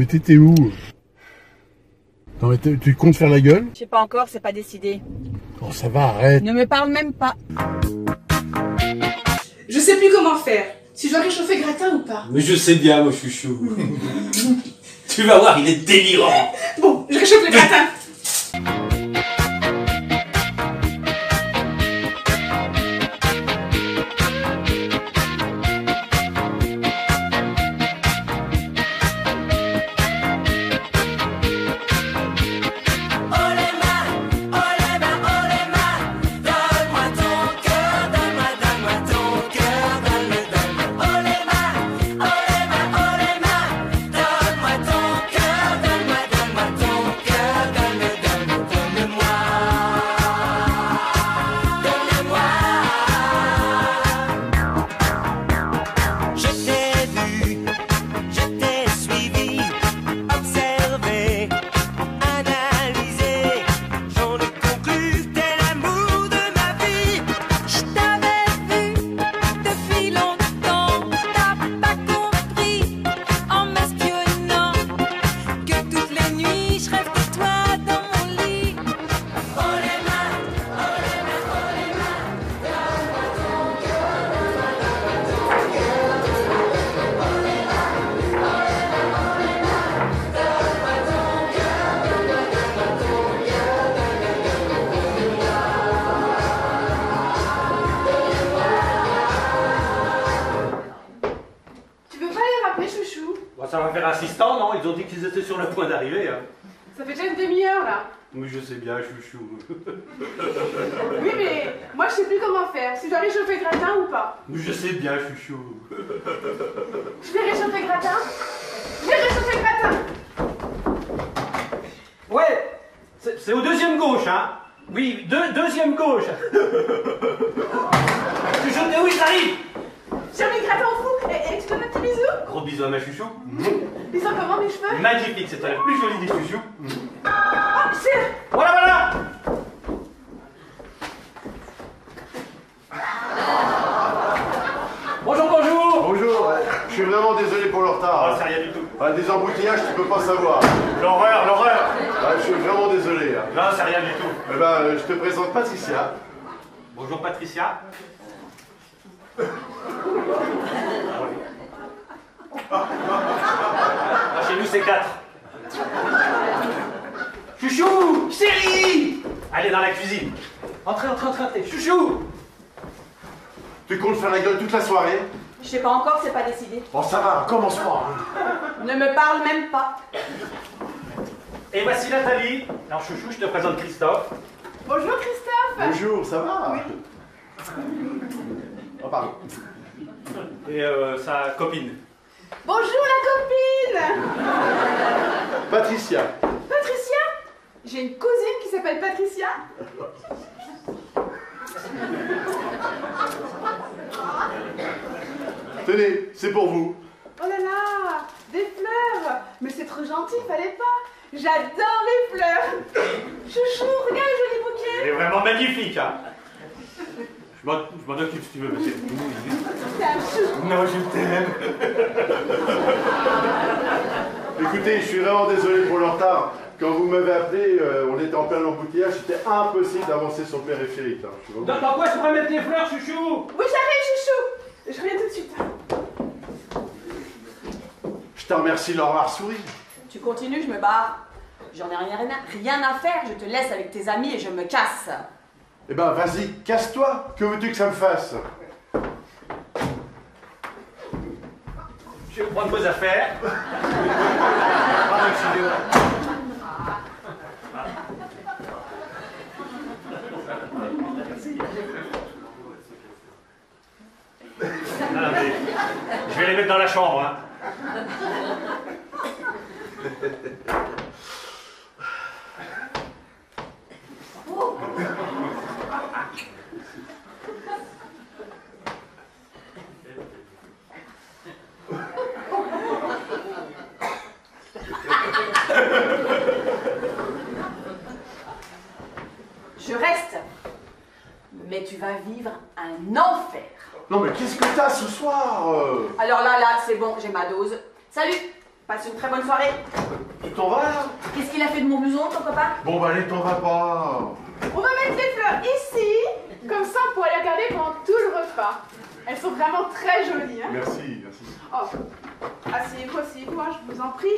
mais t'étais où? Non mais tu comptes faire la gueule? Je sais pas encore, c'est pas décidé. Oh ça va, arrête. Ne me parle même pas. Je sais plus comment faire. Si je dois réchauffer le gratin ou pas. Mais je sais bien, mon chouchou. Tu vas voir, il est délirant. Bon, je réchauffe le gratin. Ça va faire assistant, non? Ils ont dit qu'ils étaient sur le point d'arriver. Hein. Ça fait déjà une demi-heure là. Oui, je sais bien, chouchou. Oui, mais moi je sais plus comment faire. Si je dois réchauffer le gratin ou pas. Oui, je sais bien, chouchou. Je vais réchauffer le gratin. Je vais réchauffer le gratin. Ouais, c'est au deuxième gauche, hein? Oui, deuxième gauche. Chouchou, t'es où? J'arrive. J'ai mis le gratin au four. Et tu donnes un petit bisou? Gros bisous à ma chouchou. Ils sont comment mes cheveux? Magnifique, c'est la plus jolie des chouchous. Oh, c'est... Voilà, voilà. Bonjour, bonjour. Bonjour, je suis vraiment désolé pour le retard. Oh, c'est rien du tout. Des embouteillages, tu peux pas savoir. L'horreur, l'horreur. Je suis vraiment désolé. Non, c'est rien du tout. Eh ben, je te présente Patricia. Bonjour, Patricia. Chez nous, c'est 4. Chouchou! Chérie! Allez dans la cuisine. Entrez, entrez, entrez, entrez. Chouchou! Tu comptes faire la gueule toute la soirée? Je sais pas encore, c'est pas décidé. Bon, ça va, commence pas. Ne me parle même pas. Et voici Nathalie. Alors, chouchou, je te présente Christophe. Bonjour Christophe. Bonjour, ça va? Oui. Oh, pardon. Et sa copine. Bonjour la copine. Patricia. Patricia? J'ai une cousine qui s'appelle Patricia. Tenez, c'est pour vous. Oh là là, des fleurs. Mais c'est trop gentil, fallait pas. J'adore les fleurs. Chouchou, regarde le joli bouquet. Il est vraiment magnifique, hein? Je m'en occupe si tu veux, monsieur. C'est un chou. Non, je t'aime. Écoutez, je suis vraiment désolé pour le retard. Quand vous m'avez appelé, on était en plein embouteillage, c'était impossible d'avancer sur le périphérique. Hein. Dans quoi je pourrais mettre les fleurs, chouchou? Oui, j'arrive, chouchou. Je reviens tout de suite. Je te remercie de leur avoir souri. Tu continues, je me barre. J'en ai rien à faire, je te laisse avec tes amis et je me casse. Eh ben, vas-y, casse-toi. Que veux-tu que ça me fasse? Je vais prendre vos affaires. Pardon, excusez-moi. Non, mais je vais les mettre dans la chambre. Hein. Je reste. Mais tu vas vivre un enfer. Non mais qu'est-ce que t'as ce soir Alors là, c'est bon, j'ai ma dose. Salut, Passe une très bonne soirée. Tu t'en vas là? Qu'est-ce qu'il a fait de mon blouson, ton copain? Bon bah allez, t'en vas pas. On va mettre les fleurs ici, comme ça on pourra les regarder pendant tout le repas. Elles sont vraiment très jolies. Hein. Merci, merci. Oh, asseyez-vous, hein, je vous en prie.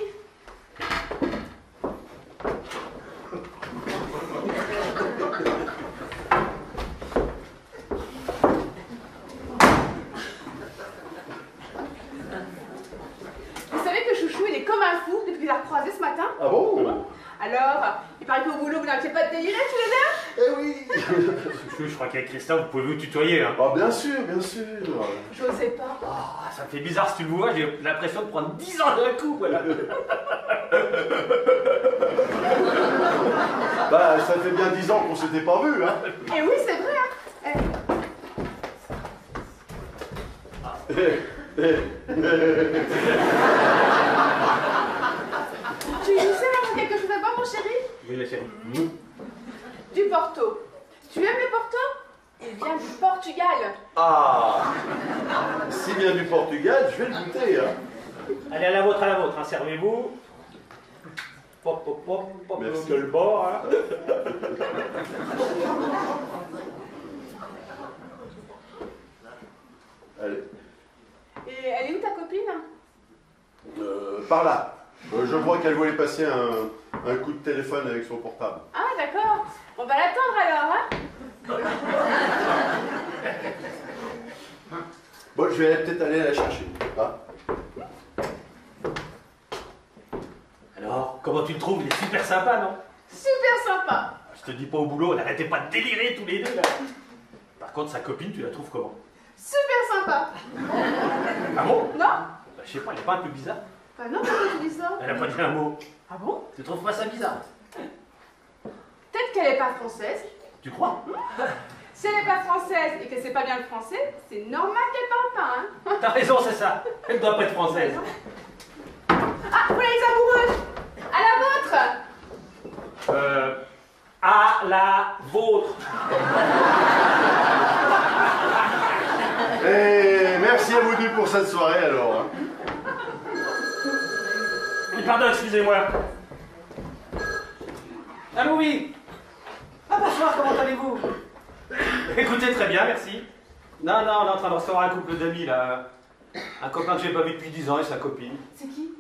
Vous savez que Chouchou, il est comme un fou depuis qu'il a recroisé ce matin. Ah bon? Alors, il paraît qu'au boulot, vous n'arrêtez pas de délirer tous les deux. Eh oui. Chouchou, je crois qu'avec Christophe, vous pouvez vous tutoyer. Hein. Ah bien sûr, bien sûr. J'osais pas. Ah, ça me fait bizarre si tu le vois, j'ai l'impression de prendre 10 ans d'un coup, voilà. Bah ça fait bien 10 ans qu'on s'était pas vus, hein. Et oui, c'est vrai. Hein. Tu sais avoir quelque chose à boire, mon chéri? Oui, la chérie. Du Porto. Tu aimes le Porto? Il vient du Portugal. Ah. S'il vient du Portugal, je vais le goûter, hein. Allez, à la vôtre, hein. Servez-vous. Pop, pop, pop, pop, Merci. de le bord, hein. Allez. Et elle est où ta copine? Par là. Je vois qu'elle voulait passer un coup de téléphone avec son portable. Ah, d'accord. On va l'attendre alors, hein? Bon, je vais peut-être aller la chercher. Hein. Alors, comment tu le trouves? Il est super sympa, non? Super sympa. Je te dis pas au boulot, on n'arrêtait pas de délirer tous les deux, là. Par contre, sa copine, tu la trouves comment? Super sympa. Ah bon? Non? Bah, je sais pas, elle est pas un peu bizarre? Bah non, pourquoi tu dis ça? Elle a pas dit un mot. Ah bon? Tu trouves pas ça bizarre? Peut-être qu'elle n'est pas française. Tu crois? Si elle n'est pas française et qu'elle sait pas bien le français, c'est normal qu'elle parle pas, hein? T'as raison, c'est ça. Elle doit pas être française. Ah, voilà les amoureuses! À la vôtre! À la vôtre. Et merci à vous deux pour cette soirée alors. Hein. Pardon, excusez-moi. Allô, oui. Ah, bonsoir, comment allez-vous? Écoutez, très bien, merci. Non, on est en train de recevoir un couple d'amis, là. Un copain que j'ai pas vu depuis 10 ans et sa copine. C'est qui?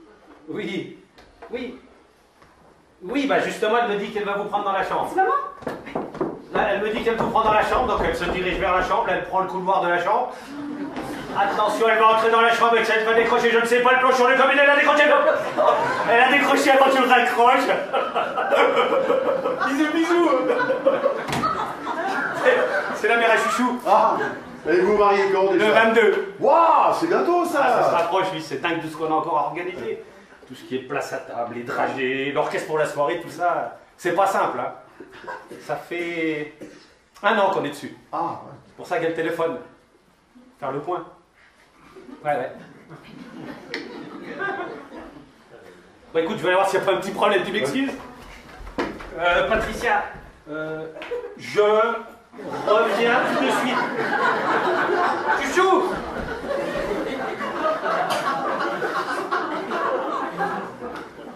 Oui. Oui, bah justement, elle me dit qu'elle va vous prendre dans la chambre. C'est maman? Là, elle me dit qu'elle vous prend dans la chambre, donc elle se dirige vers la chambre, elle prend le couloir de la chambre. Attention, elle va entrer dans la chambre et elle va décrocher, je ne sais pas, le planchon de combine, elle a décroché. Elle a décroché avant que tu le raccroches. Bisous. C'est la mère à Chouchou. Ah. Et vous mariez quand déjà? Le 22. Waouh, c'est bientôt ça. Ah, ça se rapproche, oui, c'est dingue tout ce qu'on a encore à organiser. Tout ce qui est place à table, les dragées, l'orchestre pour la soirée, tout ça, c'est pas simple, hein. Ça fait 1 an qu'on est dessus. Ah, ouais. C'est pour ça qu'elle téléphone. Faire le point. Ouais. Bon, écoute, je vais aller voir s'il n'y a pas un petit problème, tu m'excuses? Patricia, je reviens tout de suite. Chouchou!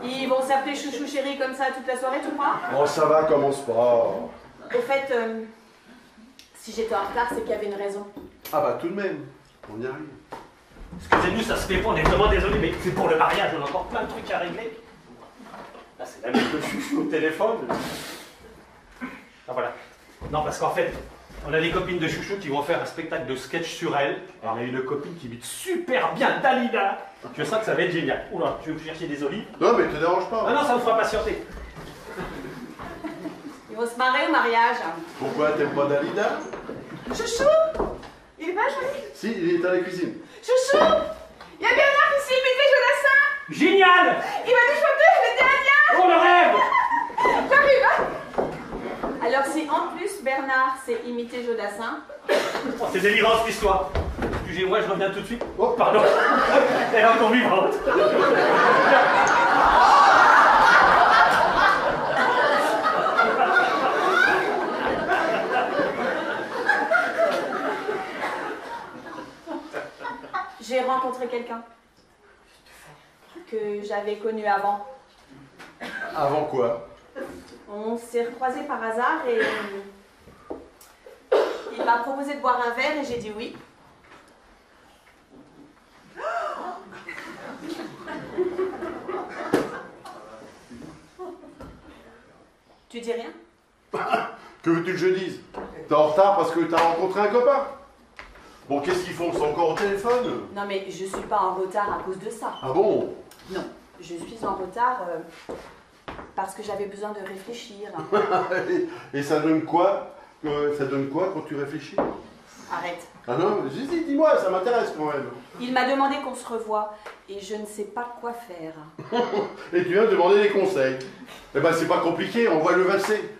Ils vont s'appeler chouchou chéri comme ça toute la soirée, tu crois? Oh, ça va, commence pas. Au fait, si j'étais en retard, c'est qu'il y avait une raison. Ah bah tout de même, on y arrive. Excusez-nous, ça se fait pas, on est vraiment désolé, mais c'est pour le mariage, on a encore plein de trucs à régler. Là, c'est la mère de Chouchou au téléphone. Ah, voilà. Non, parce qu'en fait, on a des copines de Chouchou qui vont faire un spectacle de sketch sur elle. On a une copine qui imite super bien Dalida. Je sens que ça va être génial. Oula, tu veux me chercher des olives? Non mais te dérange pas. Ah non, ça me fera patienter. Ils vont se marrer au mariage. Pourquoi t'aimes pas Dalida? Chouchou! Il est pas joli? Si, il est à la cuisine. Chouchou! Il y a Bernard qui s'est imité Jodassin! Génial! Il va nous chanter, je vais te dire Oh, le rêve! J'arrive, hein? Alors si en plus Bernard sait imiter Jodassin, Oh, c'est délirant cette histoire. Excusez-moi, je reviens tout de suite. Oh, pardon. Elle est encore vivante. j'ai rencontré quelqu'un. que j'avais connu avant. Avant quoi? On s'est recroisés par hasard et il m'a proposé de boire un verre et j'ai dit oui. Tu dis rien? Que veux-tu que je dise? T'es en retard parce que t'as rencontré un copain? Bon, qu'est-ce qu'ils font? Ils sont encore au téléphone? Non mais je suis pas en retard à cause de ça. Ah bon? Non, je suis en retard parce que j'avais besoin de réfléchir. Et ça donne quoi? Ça donne quoi quand tu réfléchis? Arrête. Ah non, dis-moi, ça m'intéresse quand même. Il m'a demandé qu'on se revoie et je ne sais pas quoi faire. Et tu viens de demander des conseils. Eh ben c'est pas compliqué, on va le valser.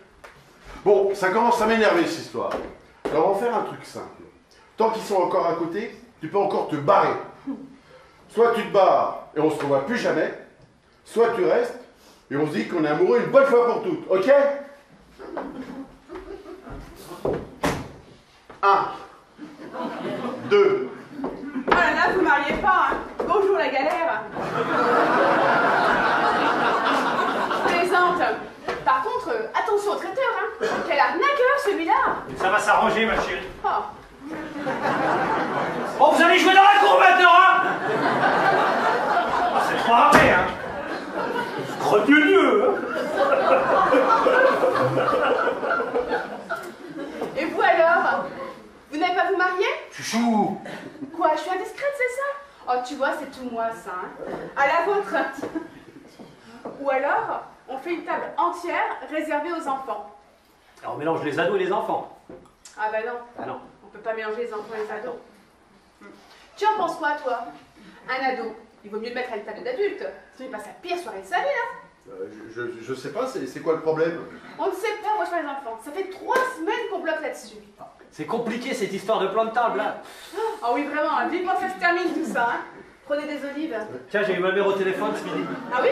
Bon, ça commence à m'énerver cette histoire. Alors on va faire un truc simple. Tant qu'ils sont encore à côté, tu peux encore te barrer. Soit tu te barres et on se revoit plus jamais, soit tu restes et on se dit qu'on est amoureux une bonne fois pour toutes, ok? 1, 2. Oh là là, vous mariez pas, hein. Bonjour la galère. Je plaisante. Par contre, attention au traiteur, hein. Quel arnaqueur celui-là. Ça va s'arranger, ma chérie. Oh. Bon, vous allez jouer dans la cour maintenant, hein? Ah, c'est trop arrêté, hein? Retenez mieux, hein? Et vous alors? Vous n'allez pas vous marier? Chouchou! Quoi, je suis indiscrète, c'est ça? Oh, tu vois, c'est tout moi, ça. Hein. À la vôtre. Ou alors, on fait une table entière réservée aux enfants. Alors, on mélange les ados et les enfants. Ah bah non. Ah non. On peut pas mélanger les enfants et les ados. Tu en penses quoi, toi? Un ado, il vaut mieux le mettre à une table d'adultes. Sinon, il passe sa pire soirée de sa vie, hein. Je sais pas, c'est quoi le problème? On ne sait pas, moi, je fais les enfants. Ça fait 3 semaines qu'on bloque là-dessus. C'est compliqué cette histoire de plan de table, là. Ah oui, vraiment, hein. Vivement que ça se termine tout ça. Hein. Prenez des olives. Tiens, j'ai eu ma mère au téléphone ce midi. Ah oui?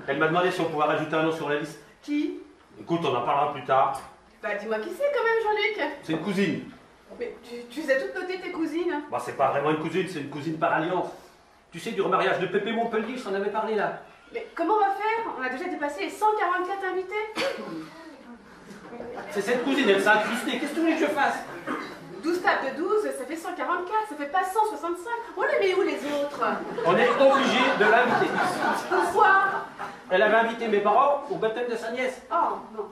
Elle m'a demandé si on pouvait rajouter un nom sur la liste. Qui? Écoute, on en parlera plus tard. Bah dis-moi qui c'est quand même, Jean-Luc. C'est une cousine. Mais tu les as toutes notées, tes cousines. Bah, c'est pas vraiment une cousine, c'est une cousine par alliance. Tu sais, du remariage de Pépé Montpellier, je t'en avais parlé, là. Mais comment on va faire? On a déjà dépassé les 144 invités. C'est cette cousine, elle s'est incrustée. Qu'est-ce que tu voulais que je fasse? 12 tables de 12, ça fait 144, ça fait pas 165. On les met où les autres? On est obligé de l'inviter. Pourquoi? Elle avait invité mes parents au baptême de sa nièce. Oh non.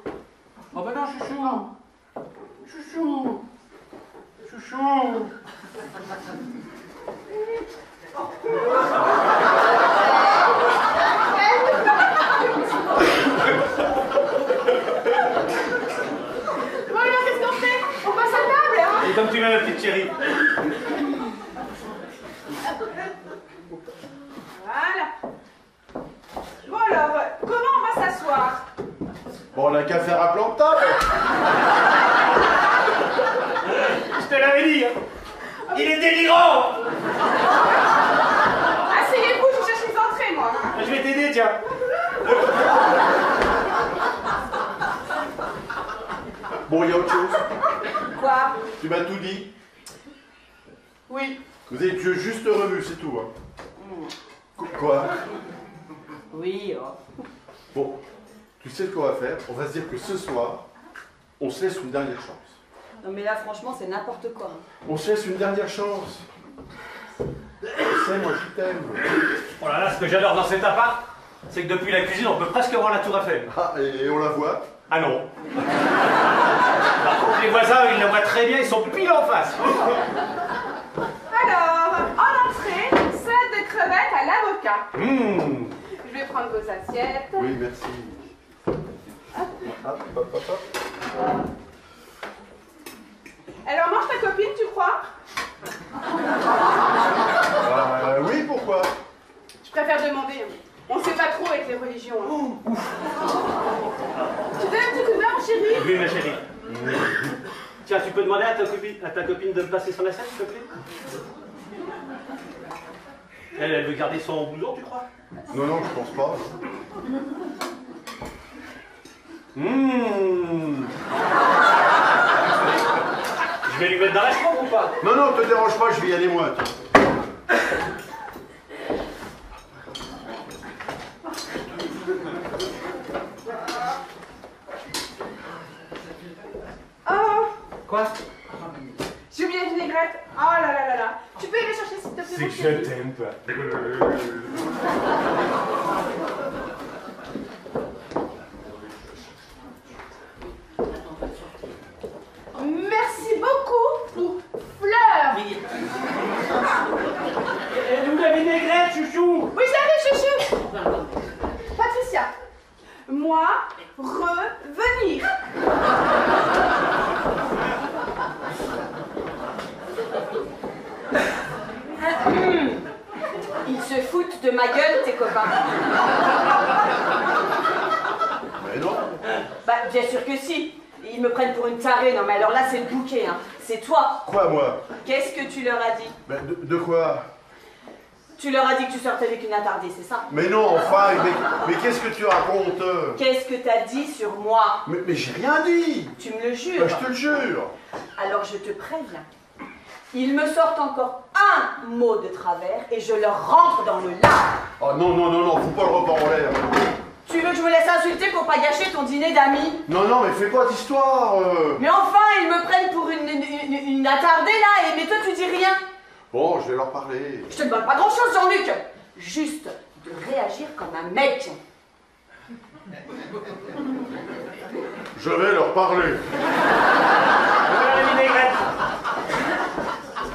Oh ben non, chouchou. Chouchou. Chouchou. Bon alors, qu'est-ce qu'on fait? On passe à table, hein? Et comme tu veux, ma petite chérie. Voilà. Bon alors, comment on va s'asseoir? Bon, on n'a qu'à faire un plan de table. Je te l'avais dit, hein. Il est délirant. Asseyez-vous, je cherche les entrées, moi. Je vais t'aider, tiens. Bon, il y a autre chose. Quoi? Tu m'as tout dit. Oui. Vous avez juste revu, c'est tout. Hein. Quoi? Oui, oh. Bon, tu sais ce qu'on va faire? On va se dire que ce soir, on se laisse une dernière chance. Non mais là franchement c'est n'importe quoi. On se laisse une dernière chance. Tu sais, moi je t'aime. Oh là là, ce que j'adore dans cet appart, c'est que depuis la cuisine, on peut presque voir la tour Eiffel. Ah, et on la voit? Ah non. Par contre, les voisins, ils la voient très bien, ils sont pile en face. Alors, en entrée, salade de crevettes à l'avocat. Je vais prendre vos assiettes. Oui, merci. Hop, hop, hop, hop. Alors, mange ta copine, tu crois? Oui, pourquoi? Je préfère demander. On sait pas trop avec les religions. Hein. Tu donnes un petit coup de main, mon chéri? Oui, ma chérie. Tiens, tu peux demander à ta copine de me passer son assiette, s'il te plaît? Elle veut garder son blouson, tu crois? Non, non, je pense pas. Je vais lui mettre dans la chambre ou pas? Non, non, te dérange pas, je vais y aller moi. Quoi? J'ai oublié la vinaigrette. Oh là là là là. Tu peux aller chercher s'il te plaît? C'est mon que chéri je t'aime, toi. Merci beaucoup pour fleurs. Où la vinaigrette, chouchou? Oui, j'arrive, chouchou. Patricia, moi, revenir. Ils se foutent de ma gueule, tes copains. Mais non. Bah, bien sûr que si. Ils me prennent pour une tarée. Non, mais alors là, c'est le bouquet, hein. C'est toi. Quoi, moi? Qu'est-ce que tu leur as dit? Ben, de quoi? Tu leur as dit que tu sortais avec une attardée, c'est ça? Mais non, enfin, mais qu'est-ce que tu racontes? Qu'est-ce que t'as dit sur moi? Mais j'ai rien dit. Tu me le jures? Ben, je te le jure. Alors je te préviens. Ils me sortent encore un mot de travers et je leur rentre dans le lard. Oh non, non, non, non, fous pas le repas en l'air. Tu veux que je me laisse insulter pour pas gâcher ton dîner d'amis? Non, non, mais fais pas d'histoire. Mais enfin, ils me prennent pour une attardée là, et mais toi tu dis rien. Bon, je vais leur parler. Je te demande pas grand chose, Jean-Luc. Juste de réagir comme un mec. Je vais leur parler. La vinaigrette.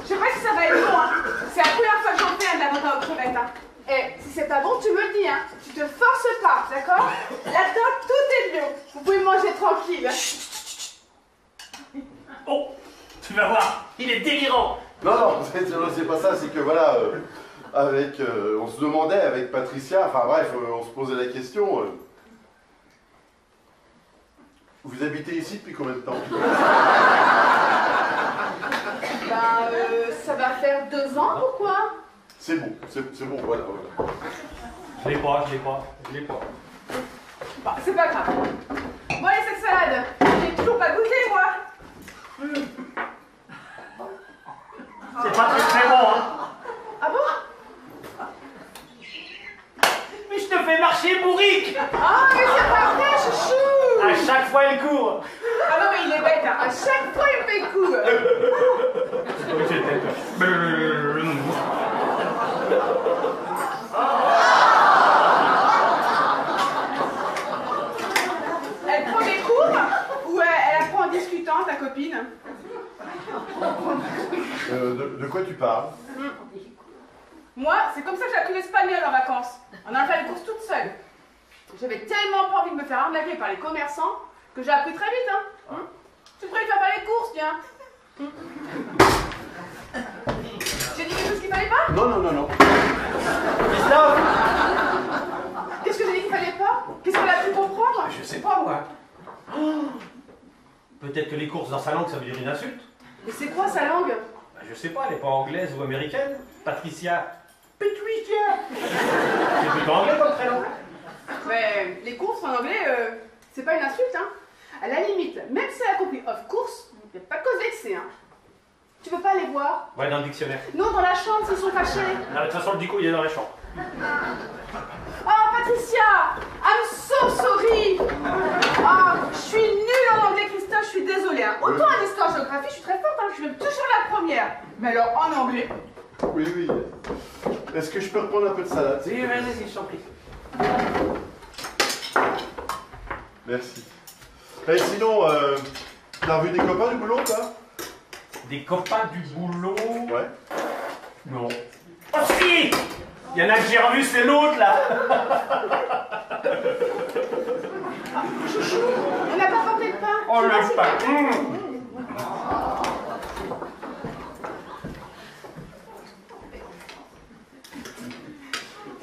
Je sais pas si ça va être bon, hein. C'est la première fois que j'en fais un avocat aux crevettes, hein. Et si c'est pas bon, tu me le dis, hein. Tu te forces pas, d'accord? Là-dedans, tout est bio. Vous pouvez manger tranquille. Oh, tu vas voir, il est délirant. Non, non, c'est pas ça, c'est que voilà, on se demandait avec Patricia, enfin bref, on se posait la question. Vous habitez ici depuis combien de temps? Ça va faire 2 ans, pourquoi? C'est bon, c'est bon, voilà. Je l'ai pas. Bah, c'est pas grave. Bon, allez, cette salade. J'ai toujours pas goûté, moi. C'est pas très bon, hein. Ah bon? Mais je te fais marcher, bourrique. Ah, mais c'est pas vrai, chouchou. À chaque fois, il court. Ah non, mais il est bête, hein. À chaque fois, il me fait coup. Elle prend des cours ou elle apprend en discutant, ta copine? De quoi tu parles? Moi, c'est comme ça que j'ai appris l'espagnol en vacances. En allant faire les courses toute seule. J'avais tellement pas envie de me faire arnaquer par les commerçants que j'ai appris très vite, hein. Tu pourrais faire les courses, tiens. J'ai dit quelque chose qu'il fallait pas? Non, non, non, non. Christophe. Qu'est-ce que j'ai dit qu'il fallait pas? Qu'est-ce qu'elle a pu comprendre? Je sais pas, moi. Oh. Peut-être que les courses dans sa langue, ça veut dire une insulte. Mais c'est quoi sa langue? Bah, je sais pas, elle est pas anglaise ou américaine. Patricia. C'est plutôt anglais comme prénom. Mais les courses en anglais, c'est pas une insulte, hein. À la limite, même si elle a compris off course, il n'y a pas de cause vexée, hein. Tu veux pas aller voir? Ouais, dans le dictionnaire. Non, dans la chambre, s'ils sont fâchés. Non, de toute façon, le dico, il est dans la chambre. Oh, Patricia! I'm so sorry! Oh, je suis nulle en anglais, Christophe, je suis désolée, hein. Autant en histoire-géographie, je suis très forte, hein, je suis même toujours la première. Mais alors, en anglais... Oui, oui. Est-ce que je peux reprendre un peu de salade? Oui, vas-y, je t'en prie. Merci. Et sinon, t'as revu des copains du boulot, toi? Des copains du boulot? Ouais. Non. Oh si! Il y en a que j'ai revu, c'est l'autre, là. Chouchou, on n'a pas porté de pain. Oh, Tu vois, le c'est pain.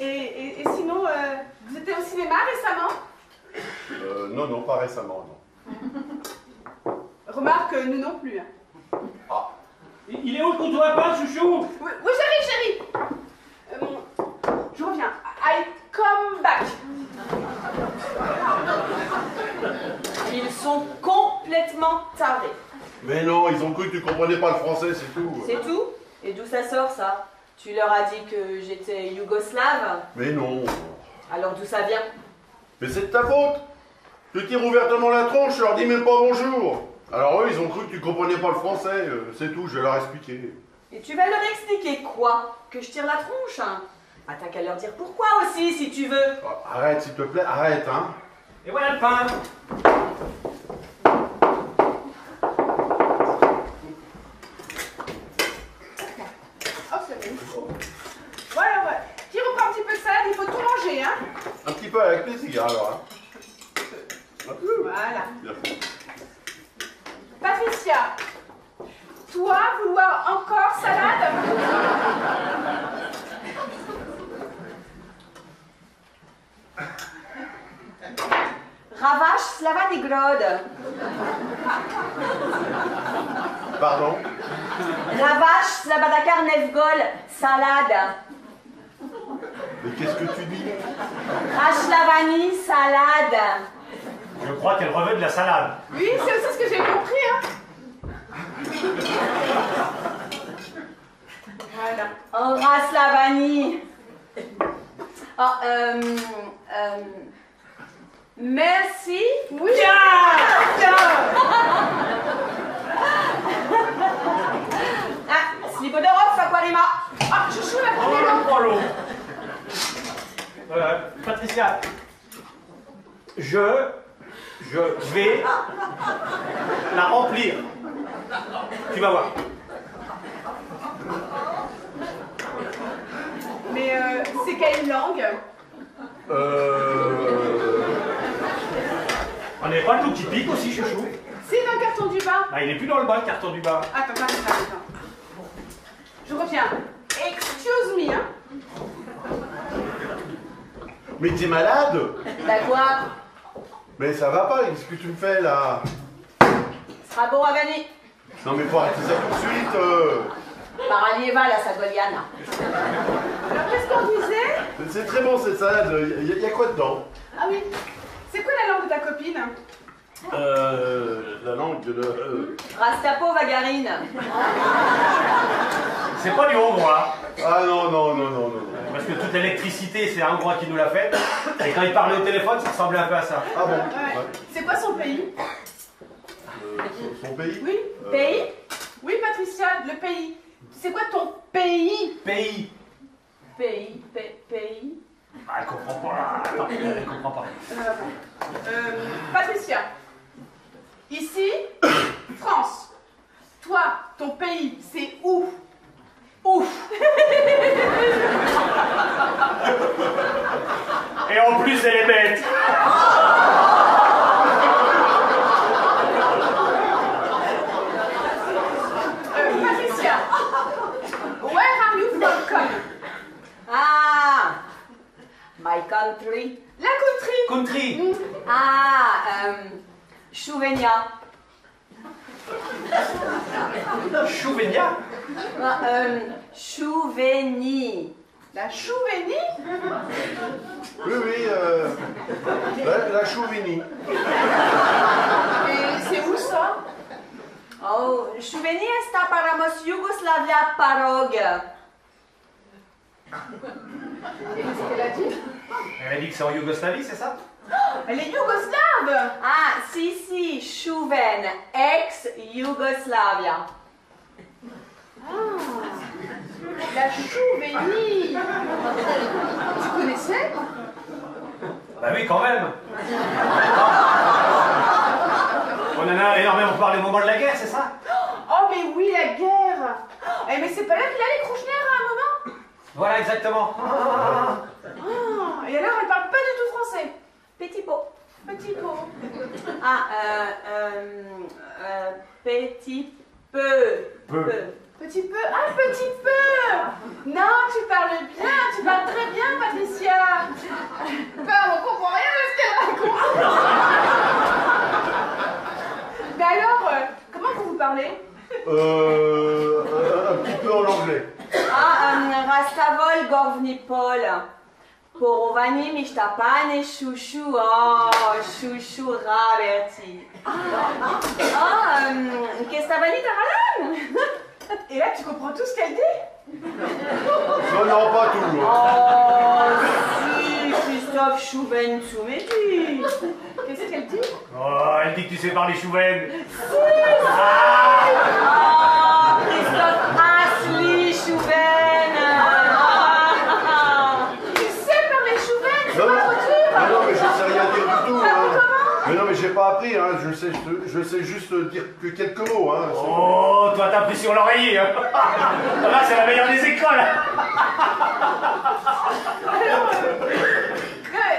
Et sinon, vous étiez au cinéma récemment? Non, non, pas récemment, non. Remarque, nous non plus. Hein. Ah. Il est où le couteau à pain, chouchou? Oui, oui, chérie. Je reviens. I come back. Ils sont complètement tarés. Mais non, ils ont cru que tu comprenais pas le français, c'est tout. C'est tout? Et d'où ça sort, ça? Tu leur as dit que j'étais yougoslave? Mais non. Alors d'où ça vient? Mais c'est de ta faute. Tu tires ouvertement la tronche, je leur dis même pas bonjour. Alors eux, ils ont cru que tu comprenais pas le français, c'est tout, je vais leur expliquer. Et tu vas leur expliquer quoi? Que je tire la tronche, hein? Ah, t'as qu'à leur dire pourquoi aussi, si tu veux. Oh, arrête, s'il te plaît, arrête, hein. Et voilà le pain. Oh, c'est bon. Voilà, ouais. Qui reprend un petit peu de salade, il faut tout manger, hein. Un petit peu avec plaisir, alors, hein. Un peu. Voilà. Merci. Patricia, toi, vouloir encore salade? Ravaš slavati grod. Pardon? Ravaš slavadakar nevgol salade. Mais qu'est-ce que tu dis? Rashlavani salade. Je crois qu'elle reveut de la salade. Oui, c'est aussi ce que j'ai compris, hein. Voilà. Oh, Raslavani. Oh, merci. Oui. Ah, Slipodorov, Aquarima. Ah, je joue la Oh, première. le prends l'eau. Patricia, je vais la remplir. Tu vas voir. Mais c'est quelle langue? On n'est pas le tout qui pique aussi, chouchou. C'est dans le carton du bas. Ah, il est plus dans le bas, le carton du bas. Attends. Je reviens. Excuse me, hein. Mais t'es malade? T'as quoi? Mais ça va pas, qu'est-ce que tu me fais, là? Sraboravani. Non, mais faut arrêter ça tout de suite. Paralieva la Sagoliana. Alors, qu'est-ce qu'on disait? C'est très bon, cette salade. Y a quoi dedans? Ah oui. C'est quoi la langue de ta copine? La langue de... Rastapo Vagarine. C'est pas du hongrois. Ah non. Parce que toute l'électricité, c'est un hongrois qui nous l'a fait. Et quand il parlait au téléphone, ça ressemblait un peu à ça. Ah bon? Ouais. Ouais. C'est quoi son pays? Son pays? Oui. Pays? Oui, Patricia, le pays. C'est quoi ton pays? Pays. Pays. Ah, elle comprend pas. Attends, elle comprend pas. Patricia, ici, France. Toi, ton pays, c'est où? Ouf. Et en plus, elle est bête. Patricia, where are you from? Ah, my country. La country. Country. Ah, Chouvenia. Chouvenia. Chouveni. La Chouvenie. Oui, la Chouvenie. Et c'est où ça? Oh, Chouveni est à Paramos Yugoslavia Parog. Et qu'est-ce qu'elle a dit? Elle a dit que c'est en Yougoslavie, c'est ça? Elle est yougoslave. Ah, si, Chouven, ex-Yougoslavia. La Chouvenie. Tu connaissais? Bah oui, quand même. On en a énormément parlé au moment de la guerre, c'est ça? Oh mais oui, la guerre. Eh mais c'est pas là qu'il a les Krouchner à un moment? Voilà, exactement. Ah, et alors elle parle pas du tout français. Petit pot. Petit pot. Ah, petit peu. Peu. Petit peu. Ah, petit peu. Non, tu parles bien. Tu parles très bien, Patricia. Ben, on comprend rien de ce qu'elle raconte. Mais alors, comment vous parlez? Un petit peu en anglais. Ah, Rastavol Govnipol. Porovani Mishtapane Chouchou. Oh, Chouchou Raberti. Ah, Kestavani Taralan. Et là, tu comprends tout ce qu'elle dit? Non, pas tout. Oh, si, Christophe Chouven Soumeti. Et c'est ce qu'elle dit? Oh, elle dit que tu sais parler chouven. Ah, Christophe Asli Chouven. Tu sais parler chouven, c'est Non, pas non, la voiture? non, mais je sais rien dire du tout. Ça Hein. comment? Mais non, mais j'ai pas appris, hein. Je sais juste dire que quelques mots. Hein. Oh, toi t'as pris sur l'oreiller. Hein. Là, c'est la meilleure des écoles. Alors,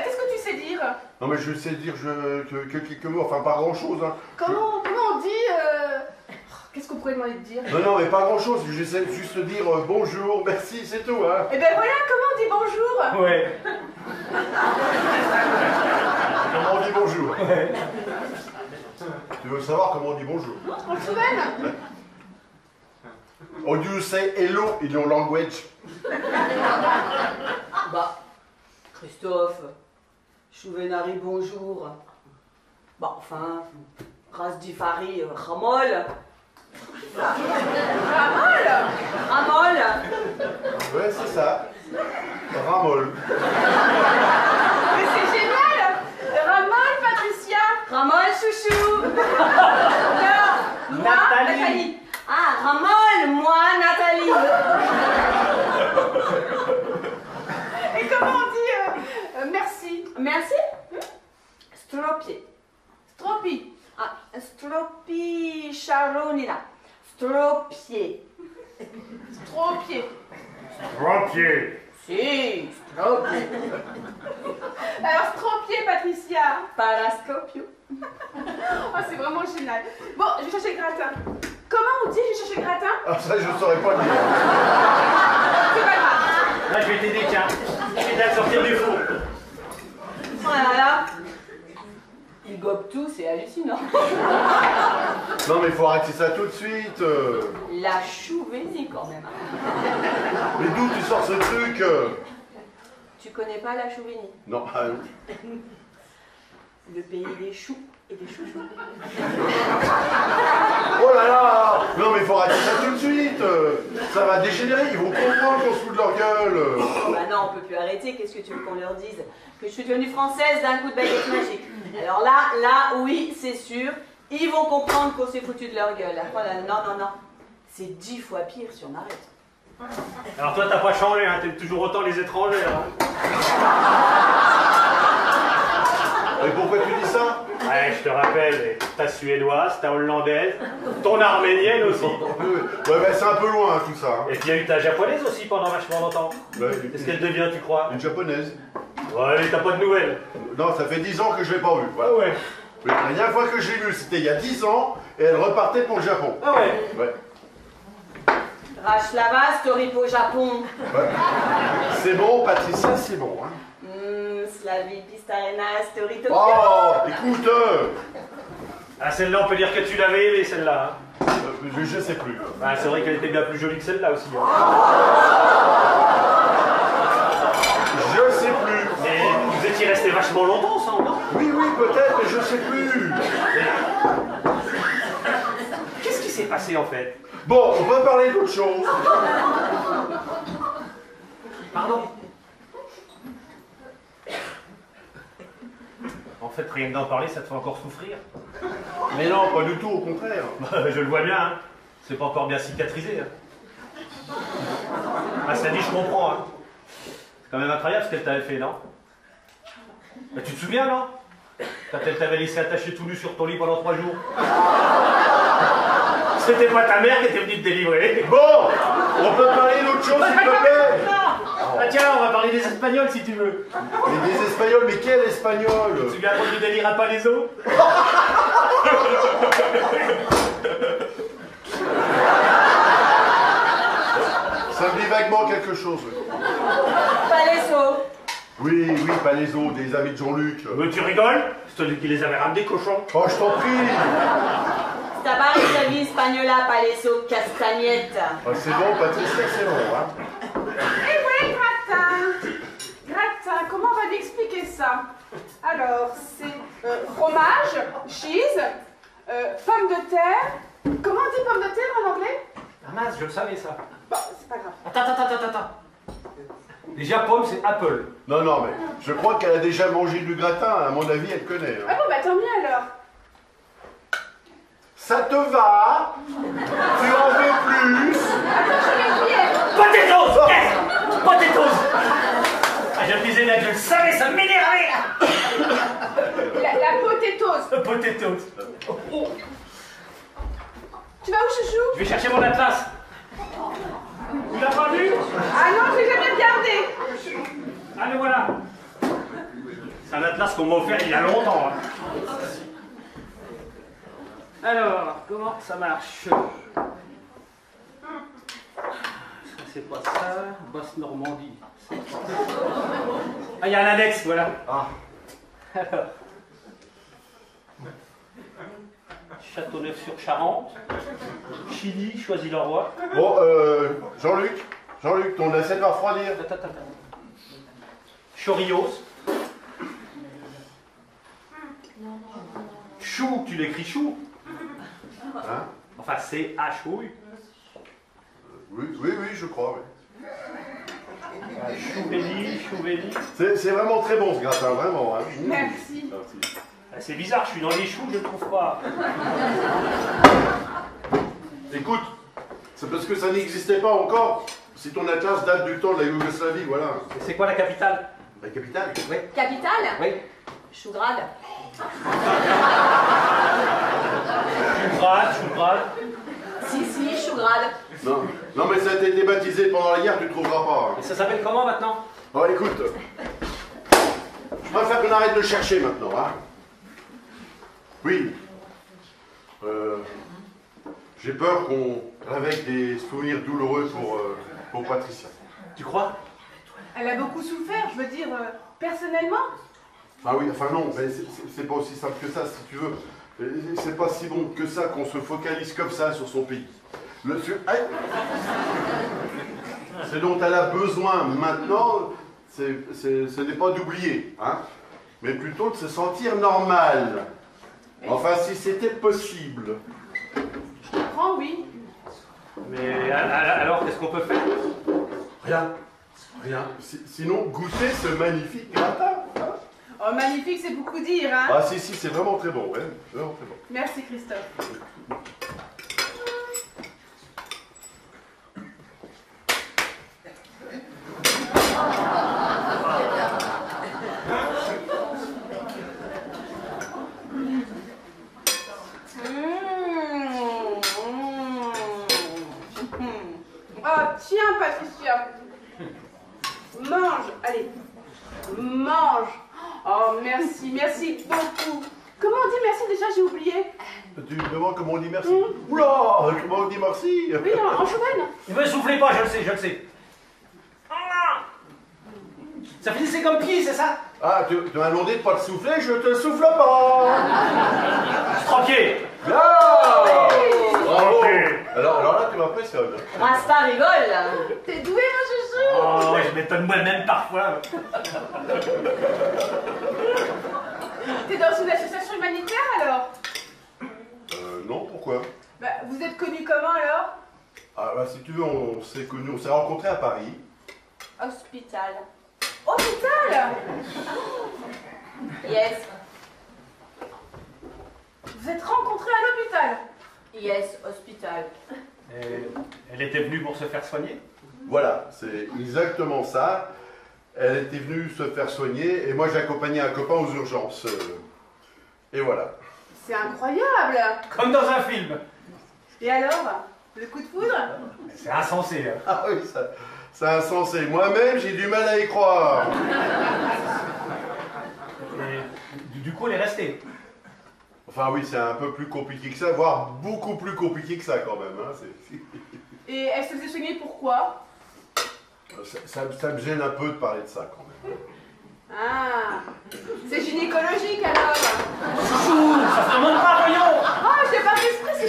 qu'est-ce que tu sais dire? Non, mais je sais dire que quelques mots, enfin pas grand chose. Hein. Comment on dit qu'est-ce qu'on pourrait demander de dire? Non, non, mais pas grand chose. J'essaie juste de dire bonjour, merci, c'est tout. Hein. Eh ben voilà, comment on dit bonjour? Ouais. Comment on dit bonjour? Ouais. Tu veux savoir comment on dit bonjour? On le souveraine? How do you say hello in your language? Bah, Christophe, Chouvenari, bonjour. Bah, enfin, Rasdifari, Ramol. Ramol? Ramol. Ouais, c'est ça. Ramol. Mais c'est génial! Ramol, Patricia! Ramol, chouchou. Non, moi, Nathalie. Nathalie. Ah, Ramol, moi, Nathalie. Et comment on dit merci? Merci. Stropier. Stropi. Ah, Stropi Charonina. Stropier. Stropier. Rompier. Si, Stropier. Alors, Stropier, Patricia. Parascopio. Oh, c'est vraiment génial. Bon, je vais chercher le gratin. Comment on dit je vais chercher le gratin? Ah, ça, je saurais pas le dire. C'est pas grave. Là, je vais t'aider, tiens. Je vais t'aider à sortir du four. Voilà. Il gobe tout, c'est hallucinant. Non, mais il faut arrêter ça tout de suite. La chouvénie quand même. Mais d'où tu sors ce truc Tu connais pas la chouvénie? Non, Le pays des choux et des chouchous. oh là là. Non, mais il faut arrêter ça tout de suite. Ça va dégénérer, ils vont comprendre qu'on se fout de leur gueule. Bah non, on peut plus arrêter, qu'est-ce que tu veux qu'on leur dise? Que je suis devenue française d'un coup de baguette magique. Alors là, oui, c'est sûr, ils vont comprendre qu'on s'est foutu de leur gueule. Oh là, non, non, non. C'est 10 fois pire si on arrête. Alors toi, t'as pas changé, hein. T'aimes toujours autant les étrangers. Hein. Et pourquoi tu dis ça? Ouais, je te rappelle, ta suédoise, ta hollandaise, ton arménienne aussi. Ouais, bah, c'est un peu loin tout ça. Hein. Et puis il y a eu ta japonaise aussi pendant vachement longtemps. Ouais, Qu'est-ce qu'elle devient, tu crois? une japonaise. Ouais, t'as pas de nouvelles. Non, ça fait 10 ans que je l'ai pas vue. Voilà. Ah ouais. La dernière fois que je l'ai vue, c'était il y a 10 ans, et elle repartait pour le Japon. Ah ouais. Ouais. Rachlava, Storipo Japon. Ouais. C'est bon, Patricia, c'est bon. Hein. Slavi Pistarena, Story Tokyo. Oh, écoute, Ah, celle-là, on peut dire que tu l'avais aimée, celle-là. Hein. je sais plus. Ah, c'est vrai qu'elle était bien plus jolie que celle-là aussi. Hein. Je sais plus. Mais vous étiez restés vachement longtemps ensemble, non? Oui, oui, peut-être, mais je sais plus. Qu'est-ce qui s'est passé en fait? Bon, on va parler d'autre chose. Pardon? En fait, rien que d'en parler, ça te fait encore souffrir. Mais non, pas du tout, au contraire. Je le vois bien, hein. C'est pas encore bien cicatrisé. Hein. Ah, ça dit, je comprends. Hein. C'est quand même incroyable ce qu'elle t'avait fait, non? Bah, tu te souviens, non? Quand elle t'avait laissé attacher tout nu sur ton lit pendant 3 jours. C'était pas ta mère qui était venue te délivrer. Bon, on peut parler d'autre chose, s'il te plaît. Ah tiens, on va parler des Espagnols si tu veux. Mais des Espagnols, mais quel Espagnol? Tu te souviens du délire à Palaiso? Ça me dit vaguement quelque chose. Palaiso. Oui, oui, Palaiso, des amis de Jean-Luc. Mais tu rigoles? C'est toi qui les avait ramenés, cochons. Oh, je t'en prie. Stabari Savi Spagnola Palaiso Castagnette. Ah, c'est bon, Patricia, c'est bon. Hein. Et voilà le gratin. Gratin, comment on va lui expliquer ça? Alors, c'est fromage, cheese, pommes de terre. Comment on dit pomme de terre en anglais? Ah mince, je le savais ça. Bon, c'est pas grave. Attends. Déjà, pomme, c'est apple. Non, non, mais je crois qu'elle a déjà mangé du gratin, à mon avis, elle connaît. Hein. Ah bon, bah tant mieux alors. Ça te va? Tu en veux plus? Attends, je vais oublier. Potatoes! Yes! Potatoes! Ah, je me disais bien que je le savais, ça m'énervait! La potatoes. Potatoes. Oh. Tu vas où, chouchou? Je vais chercher mon atlas. Tu l'as pas vu? Ah non, je l'ai jamais regardé. Ah, le voilà. C'est un atlas qu'on m'a offert il y a longtemps. Hein. Alors, comment ça marche? Ça, c'est pas ça. Basse-Normandie. Ah, il y a un index, voilà. Ah. Alors. Châteauneuf-sur-Charente. Chili, Choisy-le-Roi. Bon, Jean-Luc, ton assiette va refroidir. Attends. Chorios. Chou, tu l'écris chou. Hein? Enfin, c'est H-O-U. Oui, je crois, oui. Chouvelli. C'est vraiment très bon ce gratin, vraiment. Hein. Merci. Merci. Ah, c'est bizarre, je suis dans les choux, je ne trouve pas. Écoute, c'est parce que ça n'existait pas encore. Si ton atlas date du temps de la Yougoslavie, voilà. Et c'est quoi la capitale? La capitale? Oui. Capitale? Oui. Chougrade. Chougrade. Si, Chougrade. Non, mais ça a été débaptisé pendant la guerre, tu ne trouveras pas. Hein. Et ça s'appelle comment maintenant? Bon, écoute, je préfère qu'on arrête de chercher maintenant, hein. Oui. J'ai peur qu'on réveille des souvenirs douloureux pour Patricia. Tu crois? Elle a beaucoup souffert, je veux dire, personnellement. Ah oui, enfin non, mais c'est pas aussi simple que ça, si tu veux. C'est pas si bon que ça qu'on se focalise comme ça sur son pays. Ce dont elle a besoin maintenant, ce n'est pas d'oublier, hein, mais plutôt de se sentir normale. Enfin, si c'était possible. Je comprends, oui. Mais alors, qu'est-ce qu'on peut faire? Rien. Sinon, goûter ce magnifique gratin. Hein. Oh, magnifique, c'est beaucoup dire, hein. Ah si, c'est vraiment très bon, ouais. Vraiment très bon. Merci, Christophe. Oh, tiens, Patricia. Mange, allez. Mange. Oh, merci beaucoup. Comment on dit merci déjà, j'ai oublié. Tu me demandes comment on dit merci? Oula, comment on dit merci? Oui, en chouenne. Ne me soufflez pas, je le sais. Ah, ça finissait comme pied, c'est ça? Ah, tu m'as demandé de pas te souffler, je te souffle pas. Tranquille. Bien. Bravo. Alors là, tu m'impressionnes. Rasta rigole. T'es doué, mon chouchou. Oh, ouais, je m'étonne moi-même parfois. T'es dans une association humanitaire alors? Non, pourquoi? Bah, vous êtes connus comment alors? Ah, bah, si tu veux, on s'est connus, on s'est rencontrés à Paris. Hospital. Hôpital? Yes. Vous êtes rencontrés à l'hôpital? Yes, hospital. Elle était venue pour se faire soigner? Voilà, c'est exactement ça. Elle était venue se faire soigner et moi j'accompagnais un copain aux urgences. Et voilà. C'est incroyable. Comme dans un film. Et alors? Le coup de foudre? C'est insensé. Hein. Ah oui, c'est insensé. Moi-même, j'ai du mal à y croire. Et du coup, elle est restée. Enfin oui, c'est un peu plus compliqué que ça, voire beaucoup plus compliqué que ça quand même. Hein. Et elle se faisait soigner pourquoi? Ça me gêne un peu de parler de ça quand même. Ah, c'est gynécologique alors. Chouchou, ça se demande pas, voyons. Ah, j'ai pas fait exprès, c'est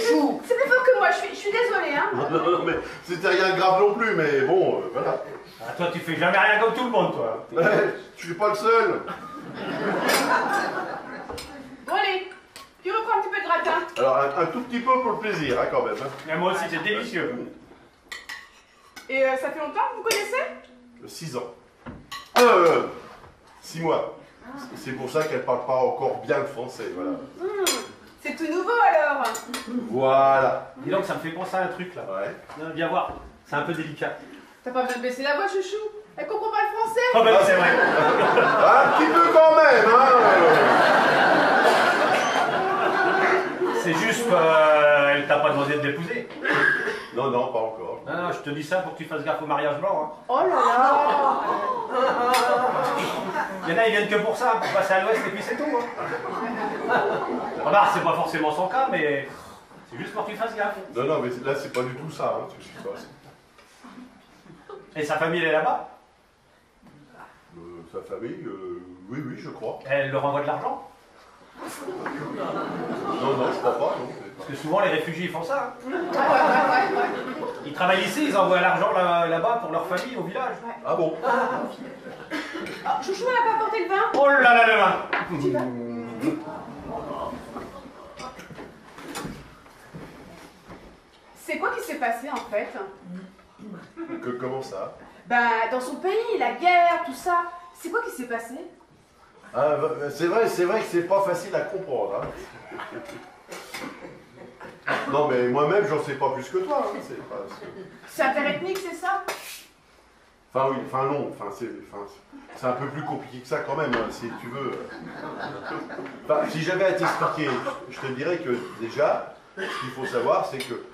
plus fort que moi, je suis désolée, hein. Non, mais c'était rien de grave non plus, mais bon, voilà. Ah, toi, tu fais jamais rien comme tout le monde, toi. Je suis pas le seul. Bon allez, tu reprends un petit peu de gratin. Alors, un tout petit peu pour le plaisir, hein, quand même. Hein. Mais moi aussi, c'est délicieux. Et ça fait longtemps que vous connaissez? 6 ans. 6 mois. C'est pour ça qu'elle parle pas encore bien le français, voilà. C'est tout nouveau alors. Voilà. Dis donc, ça me fait penser à un truc là. Ouais. Viens voir, c'est un peu délicat. T'as pas besoin de baisser la voix, chouchou. Elle comprend pas le français. Oh ben c'est vrai. Un petit peu quand même, hein. C'est juste qu'elle t'a pas demandé de l'épouser. Non, non, pas encore. Non, non, je te dis ça pour que tu fasses gaffe au mariage blanc. Hein. Oh là là. Il y en a, ils viennent que pour ça, pour passer à l'ouest et puis c'est tout. Hein. Remarque, c'est pas forcément son cas, mais c'est juste pour que tu fasses gaffe. Non, non, mais là, c'est pas du tout ça, hein. Et sa famille, elle est là-bas? Sa famille, oui, oui, je crois. Elle leur envoie de l'argent? Non, non, je crois pas, non. Parce que souvent, les réfugiés, ils font ça. Hein. Ouais. Ils travaillent ici, ils envoient l'argent là-bas pour leur famille, au village. Ah bon? Oh, chouchou, elle a pas apporté le vin. Oh là là, le vin! Tu vas. C'est quoi qui s'est passé en fait? Comment ça? Bah, dans son pays, la guerre, tout ça. C'est quoi qui s'est passé? Ah, c'est vrai que c'est pas facile à comprendre, hein. Non, mais moi-même, j'en sais pas plus que toi, hein. C'est interethnique, c'est ça? Enfin, oui, enfin, non, c'est un peu plus compliqué que ça quand même, hein, si tu veux. Enfin, si j'avais à t'expliquer, je te dirais que déjà, ce qu'il faut savoir, c'est que,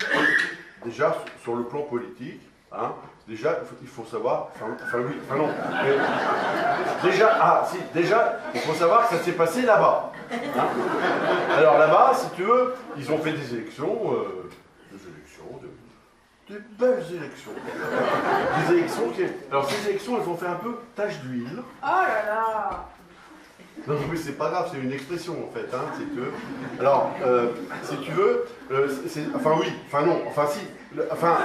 déjà, sur le plan politique, hein, déjà, il faut savoir, non, mais, déjà, il faut savoir que ça s'est passé là-bas. Hein. Alors là-bas, si tu veux, ils ont fait des élections, de belles élections. Des élections qui... Alors ces élections, elles ont fait un peu tache d'huile. Oh là là. Non mais c'est pas grave, c'est une expression en fait, hein, si tu veux. Alors, si tu veux, enfin oui, enfin non, enfin si, enfin...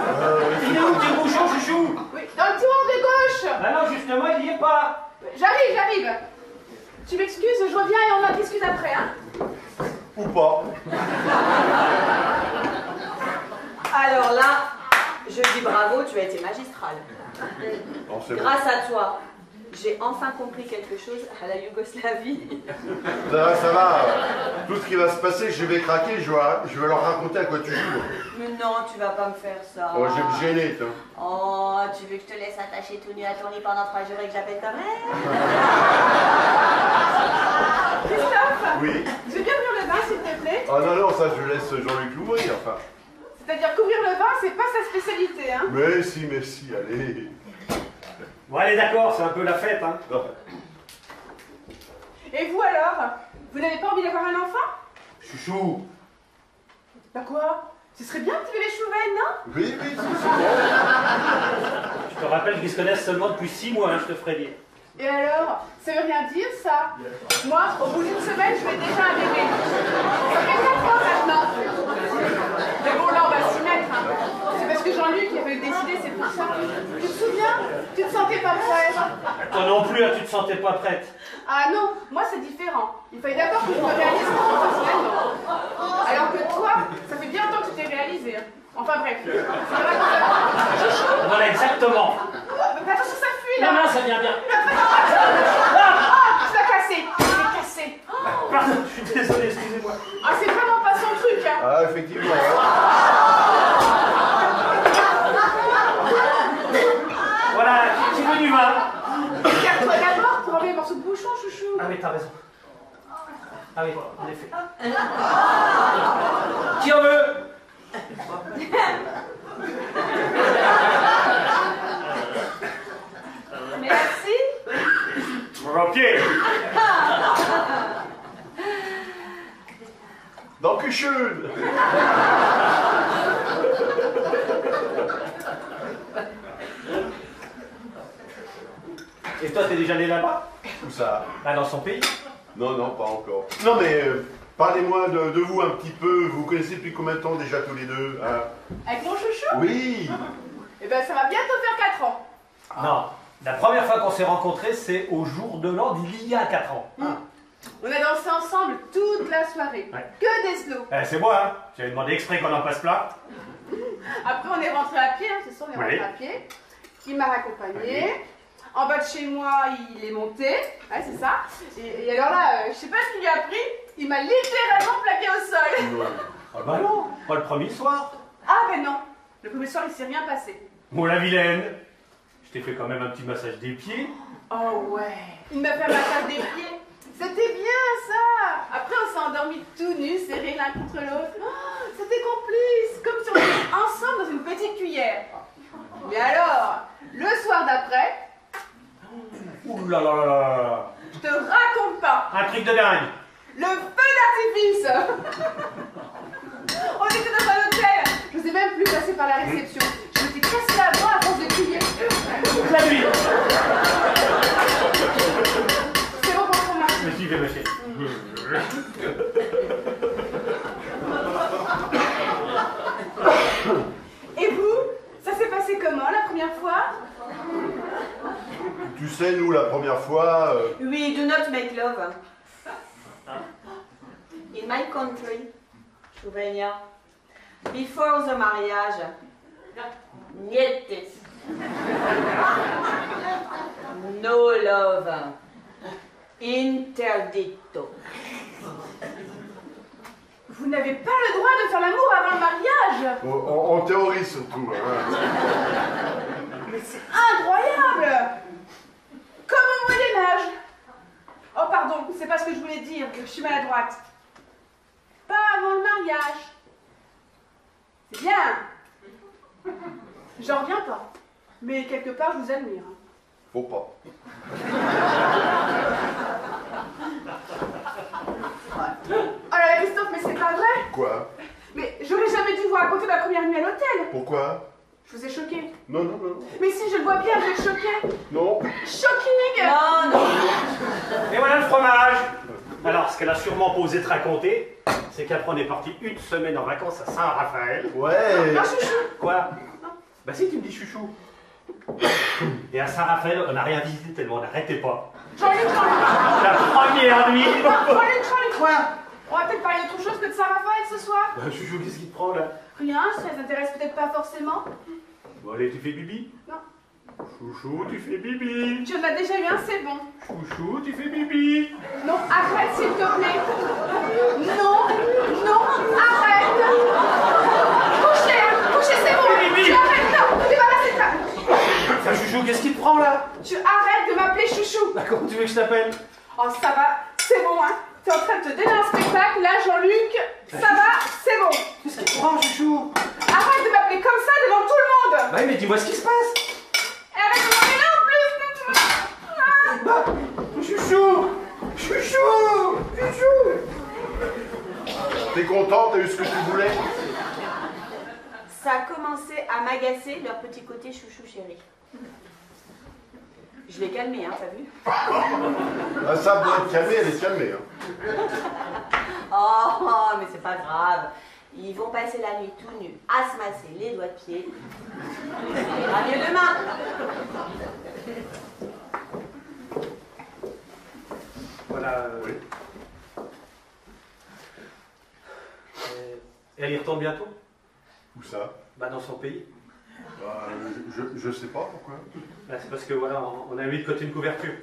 Il est où tes bouchons, chouchou? Oui, dans le tiroir de gauche. Ah non, justement, il y est pas. J'arrive. Tu m'excuses, je reviens et on en discute après, hein. Ou pas. Alors là, je dis bravo, tu as été magistrale. Non, c'est Grâce à toi, j'ai enfin compris quelque chose à la Yougoslavie. Ça va, tout ce qui va se passer, je vais craquer, je vais leur raconter à quoi tu joues. Mais non, tu vas pas me faire ça. Oh, je vais me gêner, toi. Oh, tu veux que je te laisse attacher tout nu à ton lit pendant 3 jours et que j'appelle ta mère? Christophe, Oui. je vais bien ouvrir le vin, s'il te plaît. Ah non, non, ça je laisse Jean-Luc l'ouvrir, enfin. C'est-à-dire qu'ouvrir le vin, c'est pas sa spécialité, hein. Mais si, allez. Bon, allez, d'accord, c'est un peu la fête, hein. Non. Et vous alors? Vous n'avez pas envie d'avoir un enfant? Chouchou. Bah quoi? Ce serait bien que tu les chouvettes, non? Oui, c'est bon. Je te rappelle qu'ils se connaissent seulement depuis 6 mois, hein, je te ferai dire. Et alors? Ça veut rien dire, ça? Moi, au bout d'une semaine, je vais déjà un bébé. Ça fait 4 ans maintenant. Mais bon, là, on va s'y mettre, hein. C'est parce que Jean-Luc, il avait décidé, c'est pour ça. Tu te souviens? Tu te sentais pas prête. Toi non plus, hein, tu te sentais pas prête. Ah non, moi, c'est différent. Il fallait d'abord que je me réalise professionnellement. Alors que toi, ça fait bien longtemps que tu t'es réalisé. Hein. Enfin bref. Voilà, exactement. Mais attention, ça fuit, là. Non, non, ça vient bien. Ah, tu l'as cassé. Tu l'as cassé. Pardon, je suis désolé, excusez-moi. Ah, c'est vraiment pas son truc, hein. Ah, effectivement. Hein. Voilà, tu veux du vin? Regarde-toi d'abord pour enlever les morceaux de bouchon, chouchou. Ah oui, t'as raison. Ah oui, en effet. Qui en veut? Merci. Volontiers. Dankeschön. Et toi, t'es déjà allé là-bas? Où ça? Ah, dans son pays? Non, non, pas encore. Non, mais parlez-moi de vous un petit peu. Vous connaissez depuis combien de temps déjà tous les deux, hein? Avec mon chouchou? Oui. Eh ben, ça va bientôt faire 4 ans. Non. La première fois qu'on s'est rencontrés, c'est au jour de l'an d'il y a 4 ans. On a dansé ensemble toute la soirée. Ouais. Que des slows. C'est moi, hein. J'avais demandé exprès qu'on en passe plein. Après, on est rentré à pied, hein, ce soir, on est Oui. rentré à pied. Il m'a raccompagné. En bas de chez moi, il est monté, ouais, c'est ça. Et alors là, je sais pas ce qu'il lui a pris, il m'a littéralement plaqué au sol. Ah bah non, pas le premier soir. Ah ben non, le premier soir, il s'est rien passé. Bon, la vilaine, je t'ai fait quand même un petit massage des pieds. Oh ouais, il m'a fait un massage des pieds. C'était bien ça. Après, on s'est endormis tout nus, serrés l'un contre l'autre. Oh, c'était complice, comme si on était ensemble dans une petite cuillère. Mais alors, le soir d'après, Ouh là là là là. je te raconte pas, Un truc de dingue. le feu d'artifice. On était dans un hôtel, je n'osais même plus passer par la réception. Je m'étais cassé la voix à force de crier. La nuit. C'est bon pour moi. Je me suis fait mâcher. Et vous, ça s'est passé comment la première fois? Tu sais, nous, la première fois... We do not make love. In my country, Slovenia, before the marriage, niente. No love. Interdito. Vous n'avez pas le droit de faire l'amour avant le mariage. en théorie, surtout. Hein. Mais c'est incroyable. Comme au Moyen-Âge. Oh pardon, c'est pas ce que je voulais dire, je suis maladroite. Pas avant le mariage. C'est bien. J'en reviens pas. Mais quelque part, je vous admire. Faut pas. Oh là là, Christophe, mais c'est pas vrai. Quoi? Mais j'aurais jamais dû vous raconter ma première nuit à l'hôtel. Pourquoi? Je vous ai choqué. Non, non, non. Mais si, je le vois bien, je vais choqué. Non. Shocking. Non, non. Et voilà le fromage. Alors, ce qu'elle a sûrement pas osé te raconter, c'est qu'après on est parti une semaine en vacances à Saint-Raphaël. Ouais. Non, chouchou. Quoi? Bah si, tu me dis chouchou. Et à Saint-Raphaël, on n'a rien visité tellement on n'arrêtait pas. Jean-Luc. La première nuit. Jean-Luc. Quoi? On va peut-être parler d'autre chose que de Saint-Raphaël ce soir. Bah chouchou, qu'est-ce qui te prend là? Rien, ça les intéresse peut-être pas forcément. Bon allez, tu fais bibi? Non. Chouchou, tu fais bibi. Tu en as déjà eu un, c'est bon. Chouchou, tu fais bibi. Non, arrête s'il te plaît. Non, non, arrête. Couchez, c'est bon. Bibi. Tu arrêtes, non, débarrassez ça. Enfin chouchou, qu'est-ce qui te prend là? Tu arrêtes de m'appeler chouchou. Bah comment tu veux que je t'appelle? Oh, ça va, c'est bon, hein. T'es en train de te donner un spectacle, là, Jean-Luc. Ça va, c'est bon. Qu'est-ce qui te prend chouchou? Arrête de m'appeler comme ça devant tout le monde. Bah oui, mais dis-moi ce qui se passe. Et arrête de m'appeler là en plus. Bah, chouchou. Chouchou. Chouchou. T'es content? T'as eu ce que tu voulais? Ça a commencé à m'agacer leur petit côté chouchou chéri. Je l'ai calmé, hein, t'as vu? Ah, ça, pour être calmé, elle est calmée. Hein. Oh, mais c'est pas grave. Ils vont passer la nuit tout nus, à se masser les doigts de pied. Ça ira mieux demain. Voilà. Oui. Elle y retourne bientôt? Où ça? Bah dans son pays. Bah, je sais pas pourquoi. Bah, c'est parce que voilà, on a mis de côté une couverture.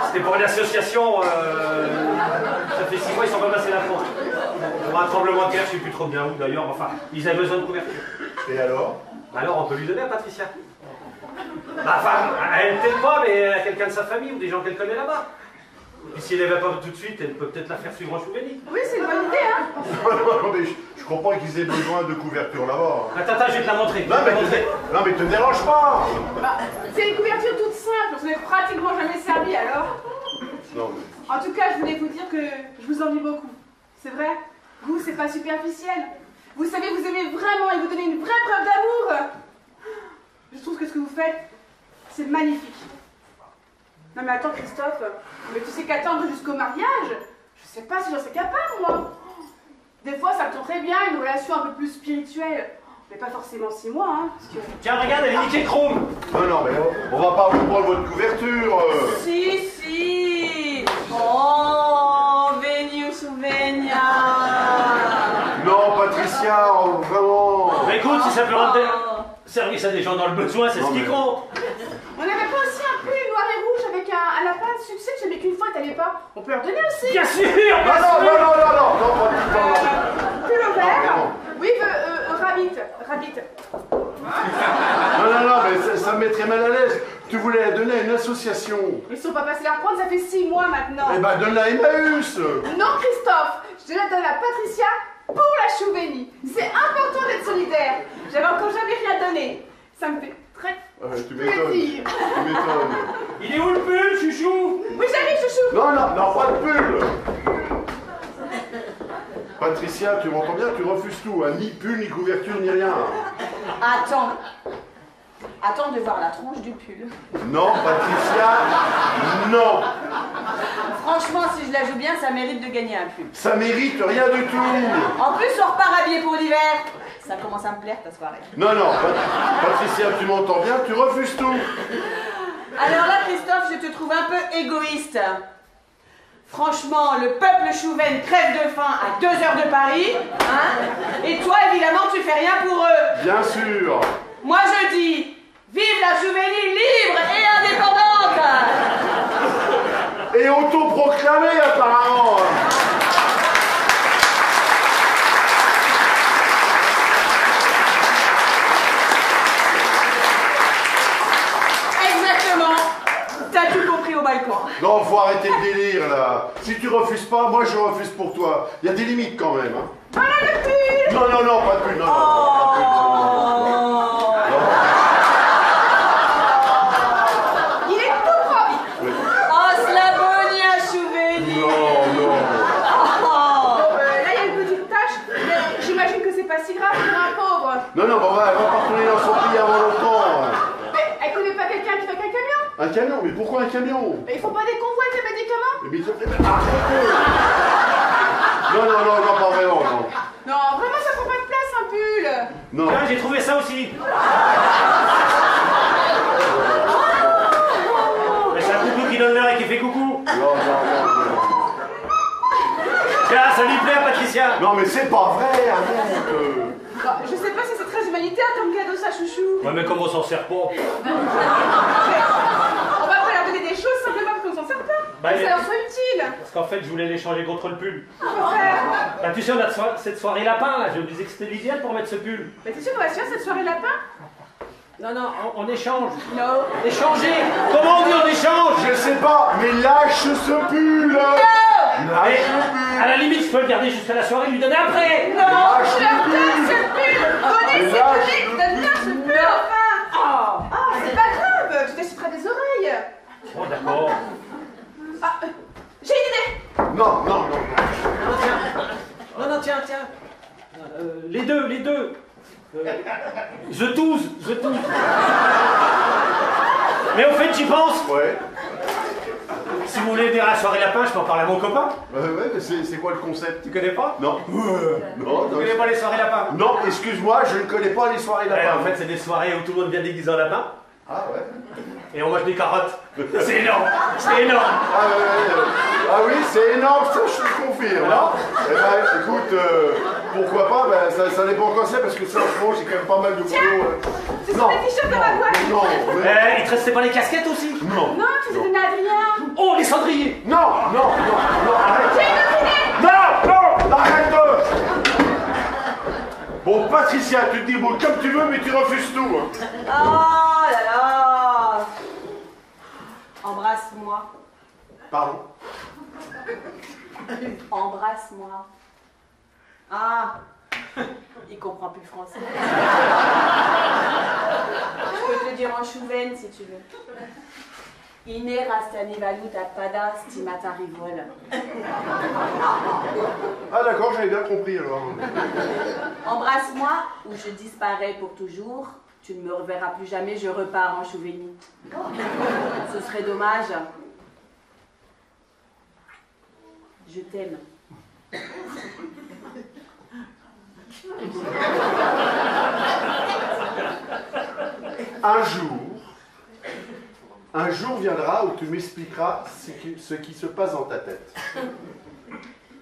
C'était pour une association, ça fait 6 mois, ils sont pas passés la France. Pour un tremblement de terre, je sais plus trop bien où d'ailleurs, enfin, ils avaient besoin de couverture. Et alors? Bah alors, on peut lui donner à Patricia. Bah, enfin, elle peut-être pas, mais à quelqu'un de sa famille ou des gens qu'elle connaît là-bas. Et si elle ne va pas tout de suite, elle peut peut-être la faire suivre en Chouveni. Oui, c'est une bonne idée, hein. Non, mais je comprends qu'ils aient besoin de couverture là-bas. Attends, je vais te la montrer. Non, mais te dérange pas. Bah, c'est une couverture toute simple, on s'en est pratiquement jamais servi alors. Non, mais... En tout cas, je voulais vous dire que je vous envie beaucoup. C'est vrai, vous, c'est pas superficiel. Vous savez, vous aimez vraiment et vous donnez une vraie preuve d'amour. Je trouve que ce que vous faites, c'est magnifique. Non mais attends Christophe, mais tu sais qu'attendre jusqu'au mariage, je sais pas si j'en suis capable moi. Des fois ça me tenterait bien une relation un peu plus spirituelle, mais pas forcément 6 mois hein. Parce que... Tiens, regarde, elle est niquée chrome. Non, mais on va pas vous prendre votre couverture. Si. Oh, venu Slovenia. Non, Patricia, vraiment. Mais écoute, si ça peut rendre... Service à des gens dans le besoin, c'est ce qui compte. On n'avait pas aussi un pull noir et rouge avec un lapin de succès que j'avais qu'une fois, t'allais pas? On peut leur donner aussi. Bien sûr, Non, bien non, sûr. non, non, non, non, non, non. Pull au vert. non. Oui, rabbit. Non, mais ça me mettrait mal à l'aise. Tu voulais la donner à une association. Ils sont pas passés la reprendre, ça fait 6 mois maintenant. Eh ben, donne-la à Emmaüs. Non, Christophe, je la donne à Patricia pour la Chouvénie. C'est important d'être solidaire. J'avais encore jamais rien donné. Ça me fait très Tu m'étonnes. plaisir. Tu m'étonnes. Il est où le pull, chouchou? Oui, j'arrive, chouchou. Non, pas de pull. Patricia, tu m'entends bien, tu refuses tout, hein. Ni pull, ni couverture, ni rien. Attends de voir la tronche du pull. Non, Patricia, non. Franchement, si je la joue bien, ça mérite de gagner un pull. Ça mérite rien du tout. En plus, on repart habillé pour l'hiver. Ça commence à me plaire ta soirée. Non, Patricia, tu m'entends bien, tu refuses tout. Alors là, Christophe, je te trouve un peu égoïste. Franchement, le peuple chouven crève de faim à 2 heures de Paris, hein? Et toi, évidemment, tu fais rien pour eux. Bien sûr. Moi, je dis, vive la Chouvénie libre et indépendante. Et autoproclamée, apparemment. Exactement. T'as tout compris au balcon. Non, faut arrêter le délire, là. Si tu refuses pas, moi, je refuse pour toi. Il y a des limites, quand même, hein. Voilà le pull. Non, pas de pull, non. Il est tout propre. Oh, Slavonia Chouvénie. Non. Oh. Là, il y a une petite tache, mais j'imagine que c'est pas si grave pour un pauvre. Non, elle va pas retourner dans son pays avant longtemps. Mais elle connaît pas quelqu'un qui fait qu'un camion. Un camion? Mais pourquoi un camion? Mais ils font pas des convois avec les médicaments. Mais arrêtez. Non, pas vraiment, non. Non, vraiment, ça prend pas de place, un pull. Non. Tiens, j'ai trouvé ça aussi. Mais c'est un coucou qui donne l'heure et qui fait coucou. Non. Tiens, ça lui plaît, Patricia. Non, mais c'est pas vrai, arrête. Bon, je sais pas si c'est très humanitaire comme cadeau, ça, chouchou. Ouais, mais comme on s'en sert pas. On va pas leur donner des choses simplement parce qu'on s'en sert pas. Bah, Que ça leur soit utile. Parce qu'en fait, je voulais l'échanger contre le pull. Ouais. Bah, tu sais, on a cette soirée lapin, là. Je me disais que c'était l'idéal pour mettre ce pull. Mais t'es sûr qu'on va se faire cette soirée lapin? Non, on échange. Non. Échanger. Comment on dit on échange? Je sais pas, mais lâche ce pull. Mais, à la limite, je peux le garder jusqu'à la soirée et lui donner après. Non, je leur donne ce pull. Donnez ce pull. Donne-leur ce pull, enfin. Ah, c'est pas grave. Tu t'essuieras des oreilles. Oh, d'accord. Ah, j'ai une idée. Non. Non, tiens. Les deux. Je tousse. Mais au fait, j'y pense. Ouais. Si vous voulez aider à la soirée lapin, je peux en parler à mon copain. Ouais, mais c'est quoi le concept? Tu connais pas? Non. Non. Tu connais pas les soirées lapins? Non, excuse-moi, je ne connais pas les soirées Ouais, lapins. en fait, c'est des soirées où tout le monde vient déguisé en lapin Ah ouais. et on mange des carottes. C'est énorme. C'est Ah oui, c'est énorme, ça je te le confirme. Alors Eh ben, écoute, pourquoi pas, ben, ça dépend quand c'est, parce que ça, en ce moment, j'ai quand même pas mal de boulot. Ce sont des t-shirts de ma boîte. Non, mais... Il te restait pas les casquettes aussi? Non. Non, tu les donnes à Adrien. Oh, les cendriers! Non, arrête. J'ai une autre idée. Non, arrête. Bon, Patricia, tu te débrouilles comme tu veux, mais tu refuses tout. Hein. Oh là là. Embrasse-moi. Pardon. Embrasse-moi. Ah, il comprend plus le français. Je peux te le dire en chouven si tu veux. Ine rastani valut a pada stimata rivol. Ah d'accord, j'avais bien compris alors. Embrasse-moi ou je disparais pour toujours. Tu ne me reverras plus jamais, je repars en Chouvénie. Ce serait dommage. Je t'aime. Un jour viendra où tu m'expliqueras ce qui se passe dans ta tête.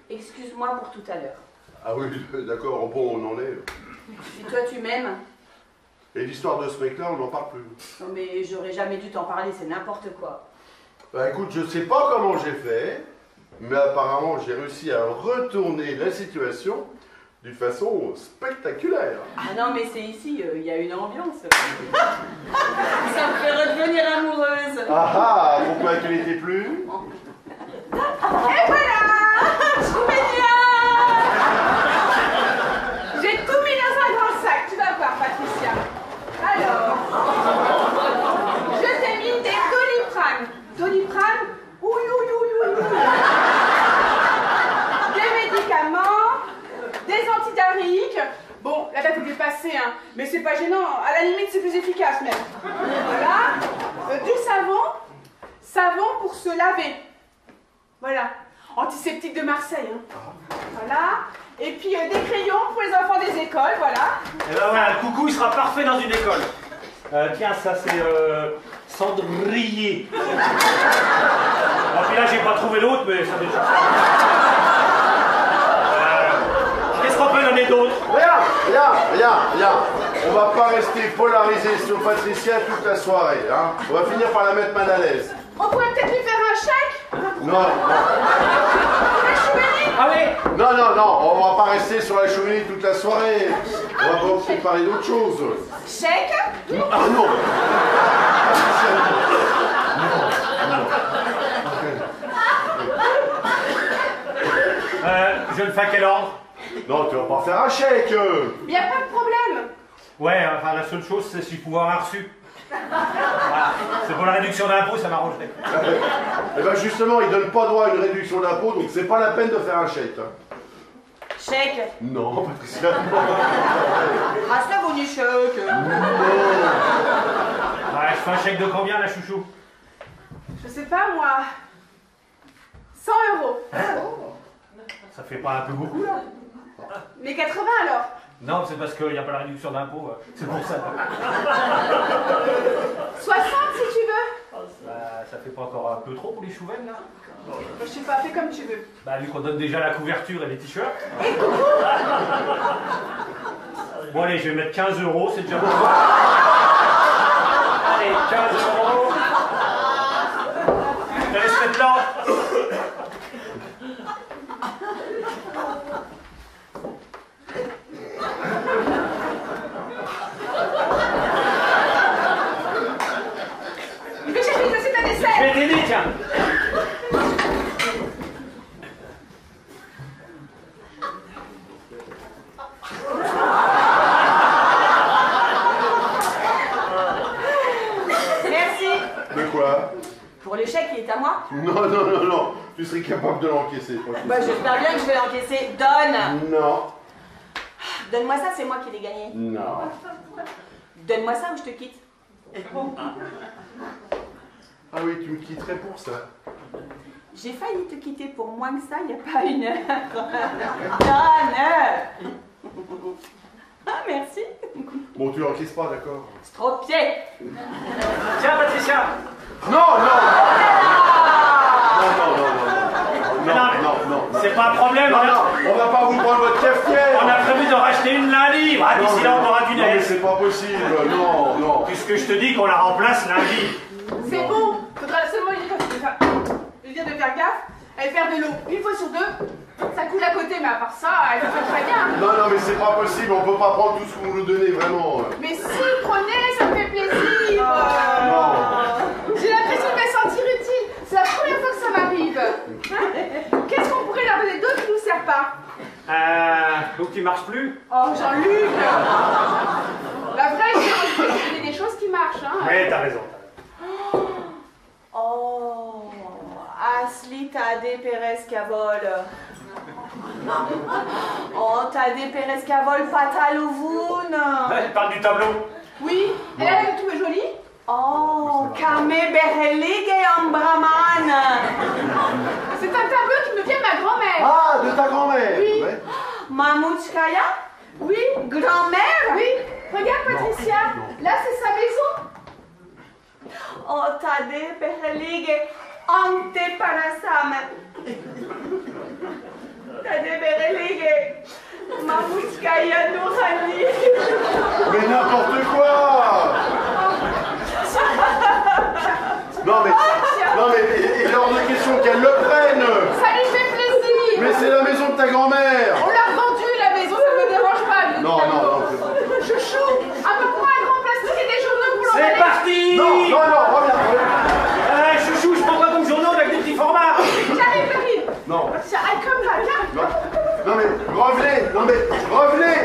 Excuse-moi pour tout à l'heure. Ah oui, d'accord, bon, on en est. Si toi tu m'aimes, Et l'histoire de ce mec-là, on n'en parle plus. Non mais j'aurais jamais dû t'en parler, c'est n'importe quoi. Bah écoute, je sais pas comment j'ai fait, mais apparemment j'ai réussi à retourner la situation d'une façon spectaculaire. Ah non mais c'est ici, il y a une ambiance. Ça me fait redevenir amoureuse. Ah ah, pourquoi tu n'étais plus? Et voilà! J'ai tout mis dans un grand sac, tu vas voir, Patricia. Alors, je t'ai mis des Doliprane. Doliprane, ouïe, ouïe, ouïe, ouïe. Des médicaments, des antidiarrhéiques. Bon, la date est dépassée, hein, mais c'est pas gênant. À la limite, c'est plus efficace même. Voilà. Du savon pour se laver. Voilà. Antiseptique de Marseille. Hein. Voilà. Et puis des crayons pour les enfants des écoles, voilà. Et ben voilà, le coucou il sera parfait dans une école. Tiens, ça c'est cendrier. Bon, puis là j'ai pas trouvé l'autre, mais ça déjà. Qu'est-ce qu'on peut donner d'autre? Rien. On va pas rester polarisé sur Patricia toute la soirée, hein. On va finir par la mettre mal à l'aise. On pourrait peut-être lui faire un chèque. Non. La chouette. Ah oui? Non, on va pas rester sur la cheminée toute la soirée. On va peut-être parler d'autre chose. Chèque. Ah non. Je ne fais à quel ordre? Non, tu vas pas faire un chèque. Il n'y a pas de problème. Ouais, enfin la seule chose c'est si je pouvais avoir reçu. Voilà. C'est pour la réduction d'impôt, ça m'arrangerait. Eh ben justement, ils donnent pas droit à une réduction d'impôt, donc c'est pas la peine de faire un chèque. Chèque. Non, Patricia. Reste-la vos chèque. Ouais, je fais un chèque de combien la chouchou? Je sais pas moi. 100 €. Ça fait pas un peu beaucoup là? Mais 80 alors. Non, c'est parce qu'il n'y a pas la réduction d'impôt, c'est pour ça. 60 si tu veux. Ça fait pas encore un peu trop pour les chouvennes là? Je sais pas, fais comme tu veux. Bah vu qu'on donne déjà la couverture et les t-shirts. Bon allez, je vais mettre 15 €, c'est déjà bon. Allez, 15 €. Je te laisse mettre là. Je vais t'aider, tiens. Merci. De quoi? Pour le chèque, il est à moi. Non. Tu serais capable de l'encaisser. Bah j'espère bien que je vais l'encaisser. Donne. Non. Donne-moi ça, c'est moi qui l'ai gagné. Non. Donne-moi ça ou je te quitte. Ah oui, tu me quitterais pour ça. J'ai failli te quitter pour moins que ça, il n'y a pas une heure. Donne. Ah, merci. Bon, tu l'encaisses pas, d'accord? C'est trop de pied. Tiens, Patricia. Non. Non. C'est pas un problème. Non, on va pas vous prendre votre cafetière. On a prévu de racheter une lundi. Ah, d'ici là, on aura du Non, mais net. c'est pas possible. Non. Puisque je te dis qu'on la remplace lundi. C'est bon. Faudra seulement lui dire de faire gaffe. Elle perd de l'eau une fois sur deux. Ça coule à côté, mais à part ça, elle fait très bien. Non, mais c'est pas possible. On peut pas prendre tout ce que vous nous donnez, vraiment. Mais si, prenez, ça me fait plaisir. Non. J'ai l'impression de me sentir utile. C'est la première fois que ça m'arrive. Qu'est-ce qu'on pourrait leur donner d'autre qui nous sert pas? Donc tu marches plus? Oh, Jean-Luc. La vraie, c'est des choses qui marchent. Hein. Oui, t'as raison. Oh, Asli Tade Perez Cavol. Oh, Tade Perez Cavol Fatalouvoun. Elle parle du tableau. Oui, elle a le tout joli. Oh, Kame Berelige Ambraman. C'est un tableau qui me vient de ma grand-mère. Ah, de ta grand-mère. Oui. Ouais. Mamouchkaya. Oui. Grand-mère. Oui. Regarde, Patricia. Là, c'est sa maison. Oh, Tade Berelige Anteparasam. Tade Berelige Mamouchkaya Nourani. Mais n'importe quoi. Non mais, il est hors de question qu'elle le prenne. Ça lui fait plaisir. Mais c'est la maison de ta grand-mère. On l'a vendue la maison, ça me dérange pas. Non. Chouchou, apporte-moi un grand plastique et des journaux pour l'emballer. C'est parti. Non, reviens. Chouchou, je prends pas comme journaux avec des petits formats. J'arrive. Non. Tiens, comme là, Non mais, revenez.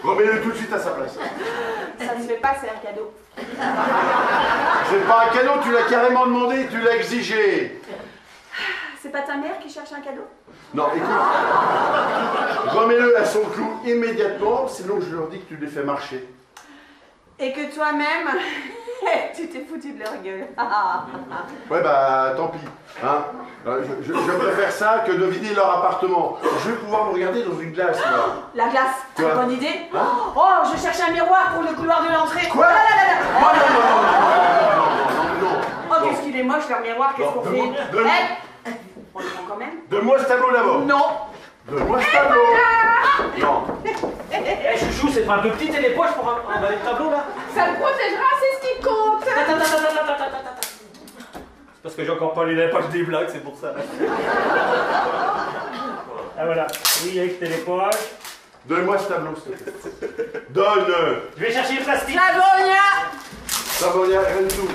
Remets-le tout de suite à sa place. Ça ne se fait pas, c'est un cadeau. C'est pas un cadeau, tu l'as carrément demandé, tu l'as exigé. C'est pas ta mère qui cherche un cadeau? Non, écoute, remets-le à son clou immédiatement, sinon je leur dis que tu les fais marcher. Et que toi-même, tu t'es foutu de leur gueule. Ouais, bah tant pis. Hein. Je préfère ça que de vider leur appartement. Je vais pouvoir me regarder dans une glace, là. La glace, Quoi? bonne idée. Hein? Oh, je cherche un miroir pour le couloir de l'entrée. Quoi? Oh, Non. Oh, qu'est-ce qu'il est moche leur miroir, qu'est-ce qu'on fait? On le prend quand même? Donne-moi ce tableau d'abord. Non. Donne-moi ce tableau. Non. Chouchou, c'est pas un peu petit et les poches pour emballer le tableau là? Ça me protégera, c'est ce qui compte. Attends. C'est parce que j'ai encore pas lu la page des blagues, c'est pour ça. Ah voilà, oui, avec tes poches. Donne-moi ce tableau, s'il te plaît. Donne. Je vais chercher le plastique. Ça va, rien du tout.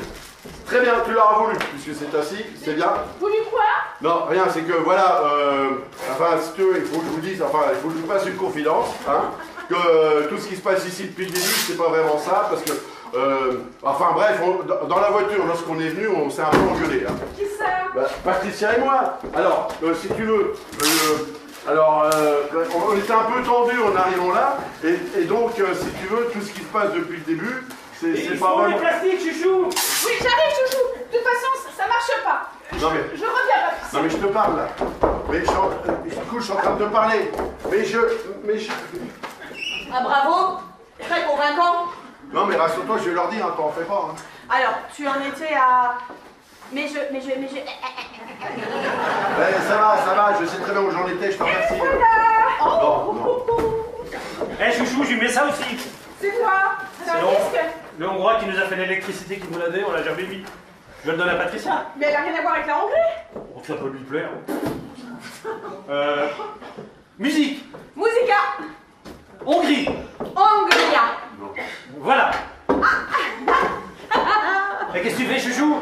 Très bien, tu l'auras voulu, puisque c'est ainsi, c'est bien. Voulu quoi? Non, rien, c'est que voilà, enfin, si tu veux, il faut que je vous dise, enfin, il faut que je vous fasse une confidence, hein, que tout ce qui se passe ici depuis le début, c'est pas vraiment ça, parce que, enfin bref, dans la voiture, lorsqu'on est venu, on s'est un peu engueulé. Hein. Qui ça? Bah, Patricia et moi. Alors, si tu veux, on était un peu tendus en arrivant là, et donc, si tu veux, tout ce qui se passe depuis le début, c'est pas vraiment... vraiment... les plastiques, Chouchou. Oui, j'arrive, chouchou. De toute façon, ça marche pas. Non mais... Je reviens, Patricia. Non mais je te parle là. Mais je suis en train de te parler. Mais je... Ah bravo, très convaincant. Non mais rassure-toi, je vais leur dire, hein, t'en fais pas. Hein. Alors, tu en étais à... Mais je... Ça va, je sais très bien où j'en étais, je t'en remercie. Non. Chouchou, je lui mets ça aussi. C'est quoi? C'est un disque? Le Hongrois qui nous a fait l'électricité qui nous l'a donné, on l'a jamais mis. Je le donne à Patricia. Mais elle a rien à voir avec la Hongrie. Oh, ça peut lui plaire. Musique. Musica. Hongrie. Hongria. Voilà. Et qu'est-ce que tu fais, Chouchou?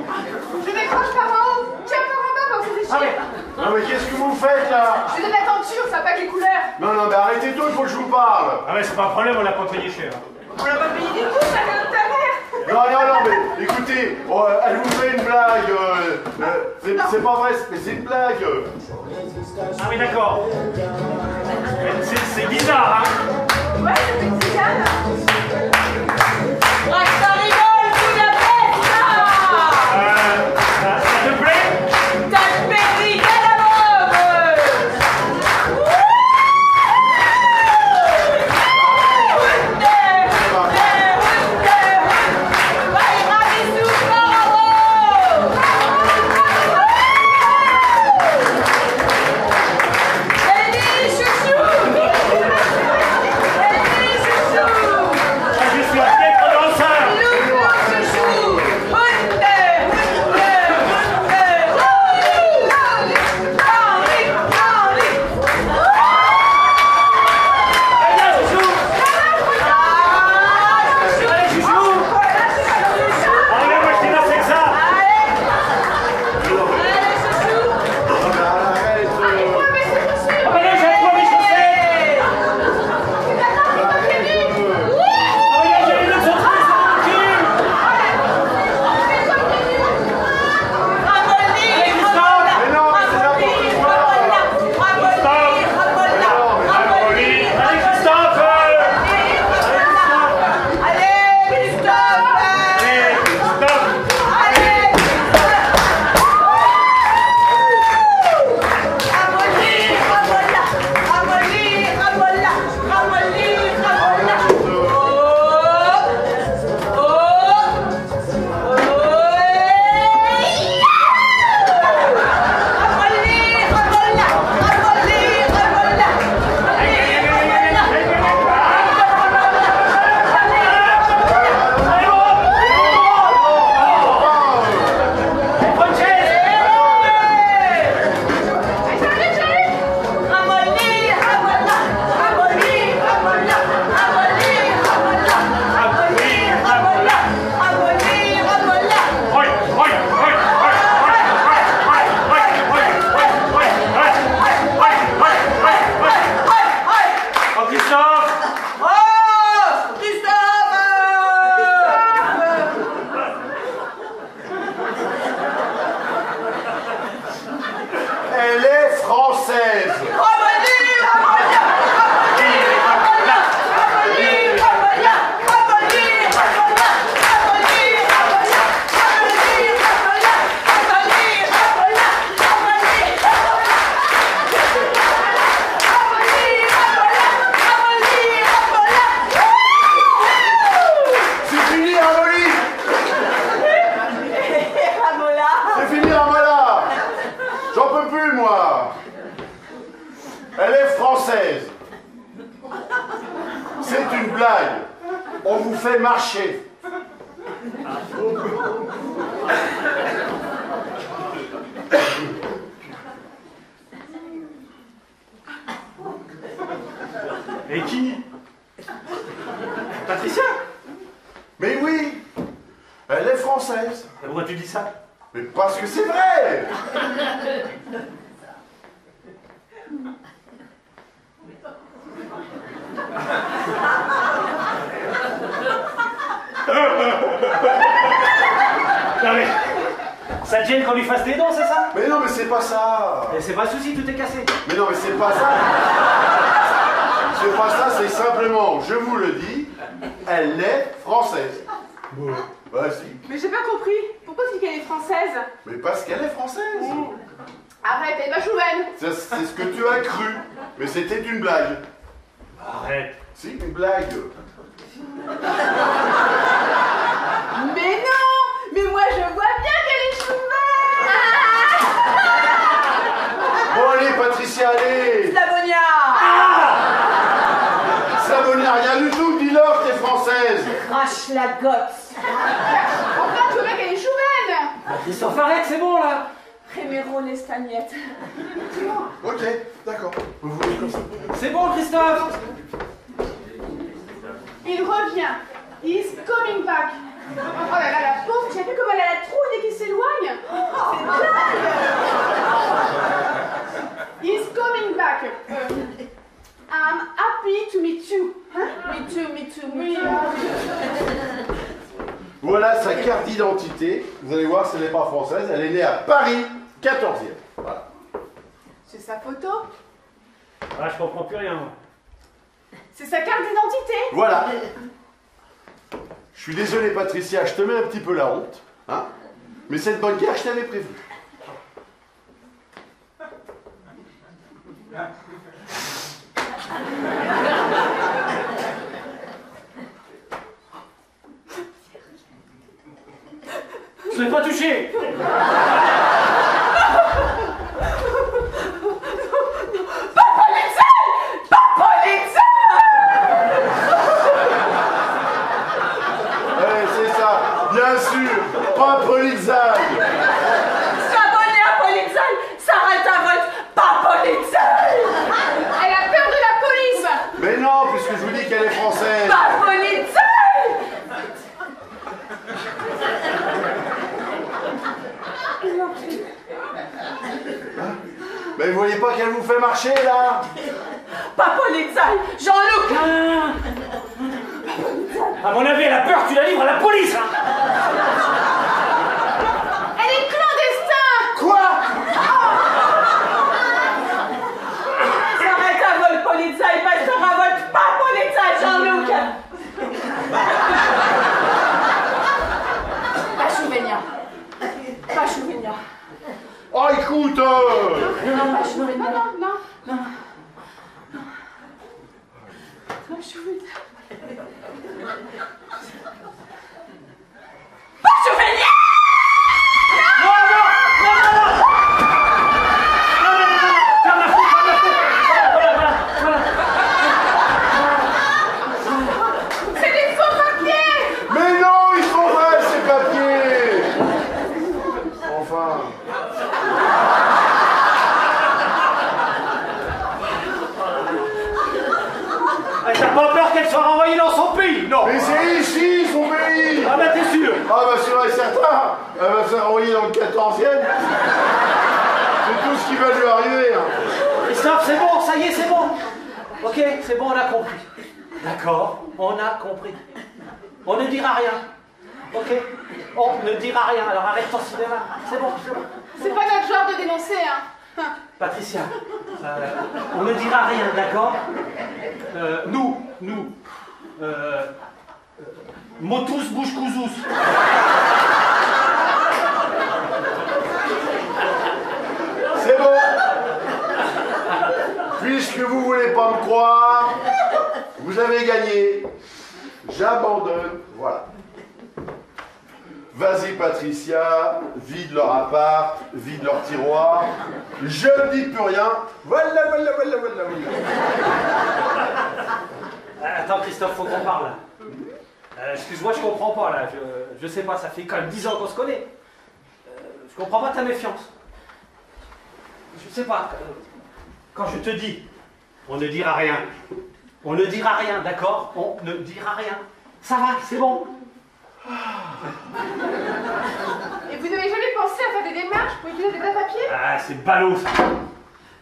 Je décroche par en haut. Tiens, par en bas, pour que c'est chier. Non mais qu'est-ce que vous faites là? Je vais mettre en dessus, ça n'a pas que les couleurs. Non mais arrêtez tout, il faut que je vous parle. Ah ouais, c'est pas un problème, on l'a pas payé cher. On l'a pas payé du tout, ça vient de ta mère. Non, mais écoutez, elle vous fait une blague. C'est pas vrai, mais c'est une blague. Ah oui, d'accord. C'est bizarre, hein? Ouais, c'est mexicaine. Ah, ça rigole, tout la fête, Ça te plaît? t'as le pétri à la mode. Chouchou! Elle est française. C'est une blague. On vous fait marcher. Et qui? Patricia? Mais oui, elle est française. Et pourquoi tu dis ça? Mais parce que c'est vrai. Non mais, ça te gêne qu'on lui fasse des dons, c'est ça? Mais non, mais c'est pas ça. Et c'est pas un souci, tout est cassé. Mais non, mais c'est pas ça. C'est pas ça, c'est simplement, je vous le dis, elle est française. Bah si. Mais j'ai pas compris. Pourquoi tu dis qu'elle est française? Mais parce qu'elle est française. Arrête, elle est pas chouvaine. C'est ce que tu as cru. Mais c'était une blague. Arrête. Si, une blague. Mais non. Mais moi je vois bien qu'elle est chouvaine. Bon allez, Patricia, allez. Slavonia. Slavonia, rien du tout, dis-leur que t'es française. Crache la gosse. Enfin, je vois bien qu'elle est chouvaine. Christophe, arrête, c'est bon là. Primero l'estagnette. Ok, d'accord. Vous voulez comme ça. C'est bon, Christophe. Il revient. He's coming back. Oh là là, la pauvre, tu as vu comme elle a la trouille dès qu'il s'éloigne? C'est dingue. He's coming back. I'm happy to meet you. Hein? Me too, me too, me Oui, too. Voilà sa carte d'identité. Vous allez voir, ce n'est pas française. Elle est née à Paris, 14e. Voilà. C'est sa photo. Ah, je comprends plus rien. Moi. C'est sa carte d'identité. Voilà. Je suis désolé, Patricia, je te mets un petit peu la honte. Hein, mais cette bonne guerre, je t'avais prévu. Je l'ai pas touché. C'est ça, bien sûr, pas Polizag. S'abonner à Polizei, s'arrête à vote, pas Polizei. Elle a peur de la police. Mais non, puisque je vous dis qu'elle est française. Pas Polizei. Mais vous voyez pas qu'elle vous fait marcher, là? Pas Polizei. Jean-Luc. À mon avis, elle a peur, tu la livres à la police. Hein. Elle est clandestin. Quoi? S'arrête à vote, Polizei, pasteur à vote, pas Polizei, Jean-Luc. Pas Chouvenia. Pas Chouvenia. Oh, écoute Non, pas Chouvenia. Non. Pas Chouvenia. C'est des faux papiers. Mais non, ils sont vrais, ces papiers. Enfin. T'as pas peur qu'elle soit renvoyée dans son pays? Non. Mais c'est ici, son pays. Ah bah t'es sûr? Ah bah sûr et certain. Elle va se faire envoyer dans le 14e. C'est tout ce qui va lui arriver. Hein. Christophe, c'est bon, ça y est, c'est bon. Ok, c'est bon, on a compris. D'accord, on a compris. On ne dira rien. Ok? On ne dira rien, alors arrête ton cinéma. C'est bon, c'est bon. C'est pas notre genre de dénoncer, hein. Patricia, on ne dira rien, d'accord? Nous, motus bouche cousous. C'est bon. Puisque vous voulez pas me croire, vous avez gagné. J'abandonne. Voilà. Vas-y, Patricia, vide leur appart, vide leur tiroir. Je ne dis plus rien. Voilà. Attends, Christophe, faut qu'on parle. Excuse-moi, je comprends pas, là. Je sais pas, ça fait quand même 10 ans qu'on se connaît. Je comprends pas ta méfiance. Je sais pas. Quand je te dis, on ne dira rien. On ne dira rien, d'accord? On ne dira rien. Ça va, c'est bon. Et vous n'avez jamais pensé à faire des démarches pour utiliser des papiers? Ah, c'est ballot, ça.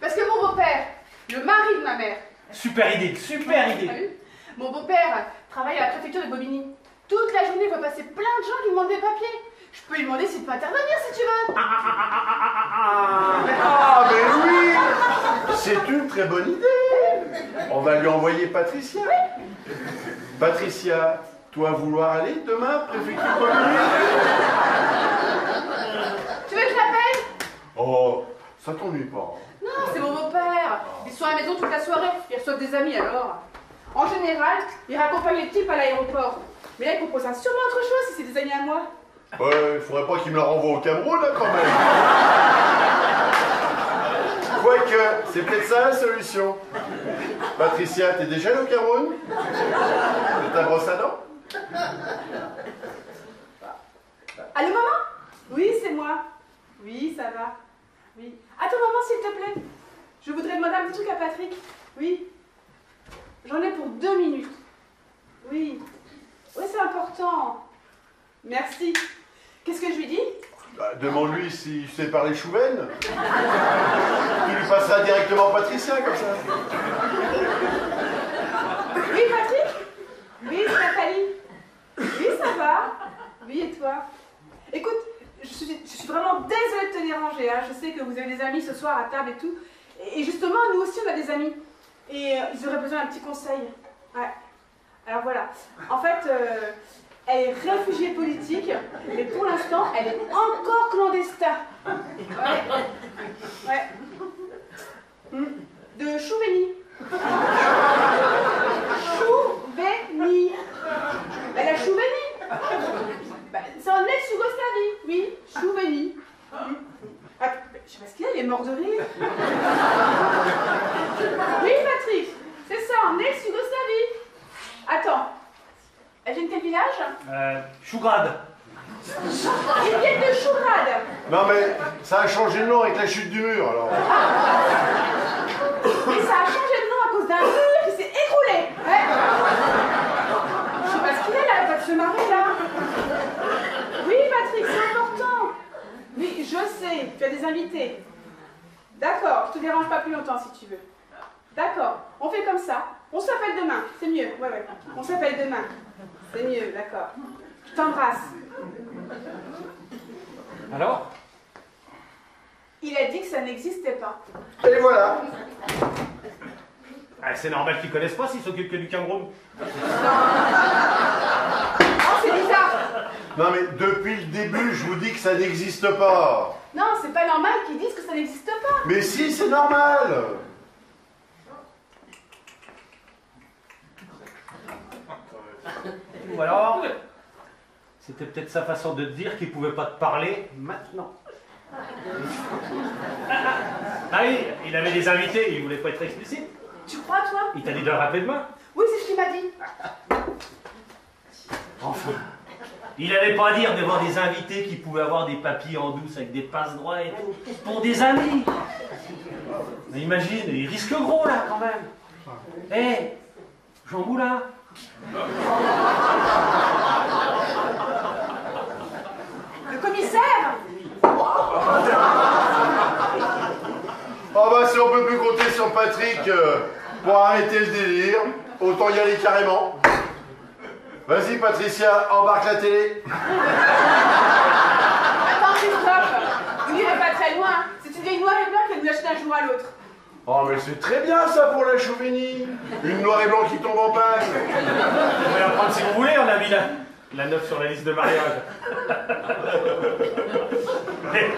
Parce que mon beau-père, le mari de ma mère, Super idée, super idée. t'as vu? Mon beau-père travaille à la préfecture de Bobigny. Toute la journée, il voit passer plein de gens qui demandent des papiers. Je peux lui demander s'il peut intervenir si tu veux. Ah, mais oui! C'est une très bonne idée. On va lui envoyer Patricia. Patricia, toi vouloir aller demain, préfecture Bobigny? Tu veux que je l'appelle? Oh, ça t'ennuie pas. Non, c'est mon beau-père. Ils sont à la maison toute la soirée. Ils reçoivent des amis alors. En général, ils raccompagnent les types à l'aéroport. Mais là, ils proposent sûrement autre chose si c'est des amis à moi. Ouais, il faudrait pas qu'il me la renvoie au Cameroun, là, quand même. Quoique, c'est peut-être ça la solution. Patricia, t'es déjà allée au Cameroun? C'est ta brosse à dents? Allô, maman? Oui, c'est moi. Oui, ça va. Oui. Attends, maman, s'il te plaît. Je voudrais demander un petit truc à Patrick. Oui. J'en ai pour 2 minutes. Oui. Oui, c'est important. Merci. Qu'est-ce que je lui dis? Bah, demande-lui s'il sait parler chouvaine. Tu lui passeras directement Patricia, comme ça. Oui, Patrick? Oui, c'est Nathalie. Oui, ça va. Oui, et toi? Écoute, je suis vraiment désolée de te déranger. Hein. Je sais que vous avez des amis ce soir à table et tout. Et justement, nous aussi, on a des amis. Et ils auraient besoin d'un petit conseil. Ouais. Alors voilà. En fait, elle est réfugiée politique, mais pour l'instant, elle est encore clandestin. Ouais. Ouais. De Chouveny. Chouveny. Elle a Chouveny. Bah, c'est en ex-Yougoslavie, oui, Chouveny. Ah, je sais pas ce qu'il y a, il est mort de rire. Oui, Patrick, c'est ça, en ex-Yougoslavie. Attends, elle vient de quel village? Chougrade. Ils viennent de Chougrade. Non, mais ça a changé de nom avec la chute du mur, alors. Et ça a changé de nom à cause d'un mur qui s'est écroulé. Ouais. Je sais pas ce qu'il y a là, elle va se marrer là. Oui, Patrick, c'est important. Oui, je sais, tu as des invités. D'accord, je te dérange pas plus longtemps si tu veux. D'accord, on fait comme ça. On s'appelle demain, c'est mieux. Ouais, ouais. On s'appelle demain. C'est mieux, d'accord. Je t'embrasse. Alors? Il a dit que ça n'existait pas. Et voilà. Ah, c'est normal qu'ils connaissent pas s'ils s'occupent que du Cameroun. Oh, c'est bizarre. Non, mais depuis le début, je vous dis que ça n'existe pas. Non, c'est pas normal qu'ils disent que ça n'existe pas. Mais si, c'est normal. Ou alors, c'était peut-être sa façon de te dire qu'il pouvait pas te parler maintenant. Ah oui, il avait des invités, il voulait pas être explicite. Tu crois, toi? Il t'a dit de le rappeler demain. Oui, c'est ce qu'il m'a dit. Enfin, il n'allait pas dire devant des invités qui pouvaient avoir des papiers en douce avec des passe droits et tout. Pour des amis. Mais imagine, il risque gros là quand même. Hé, Jean Moulin. Le commissaire? Ah bah si on peut plus compter sur Patrick pour arrêter le délire, autant y aller carrément. Vas-y Patricia, embarque la télé. Attends, Christophe, vous n'irez pas très loin. C'est une vieille noire et blanc qui nous lâche d'un jour à l'autre. Oh mais c'est très bien ça pour la Chouveny. Une noire et blanc qui tombe en panne. Vous pouvez la prendre si vous voulez, on a mis la 9 sur la liste de mariage.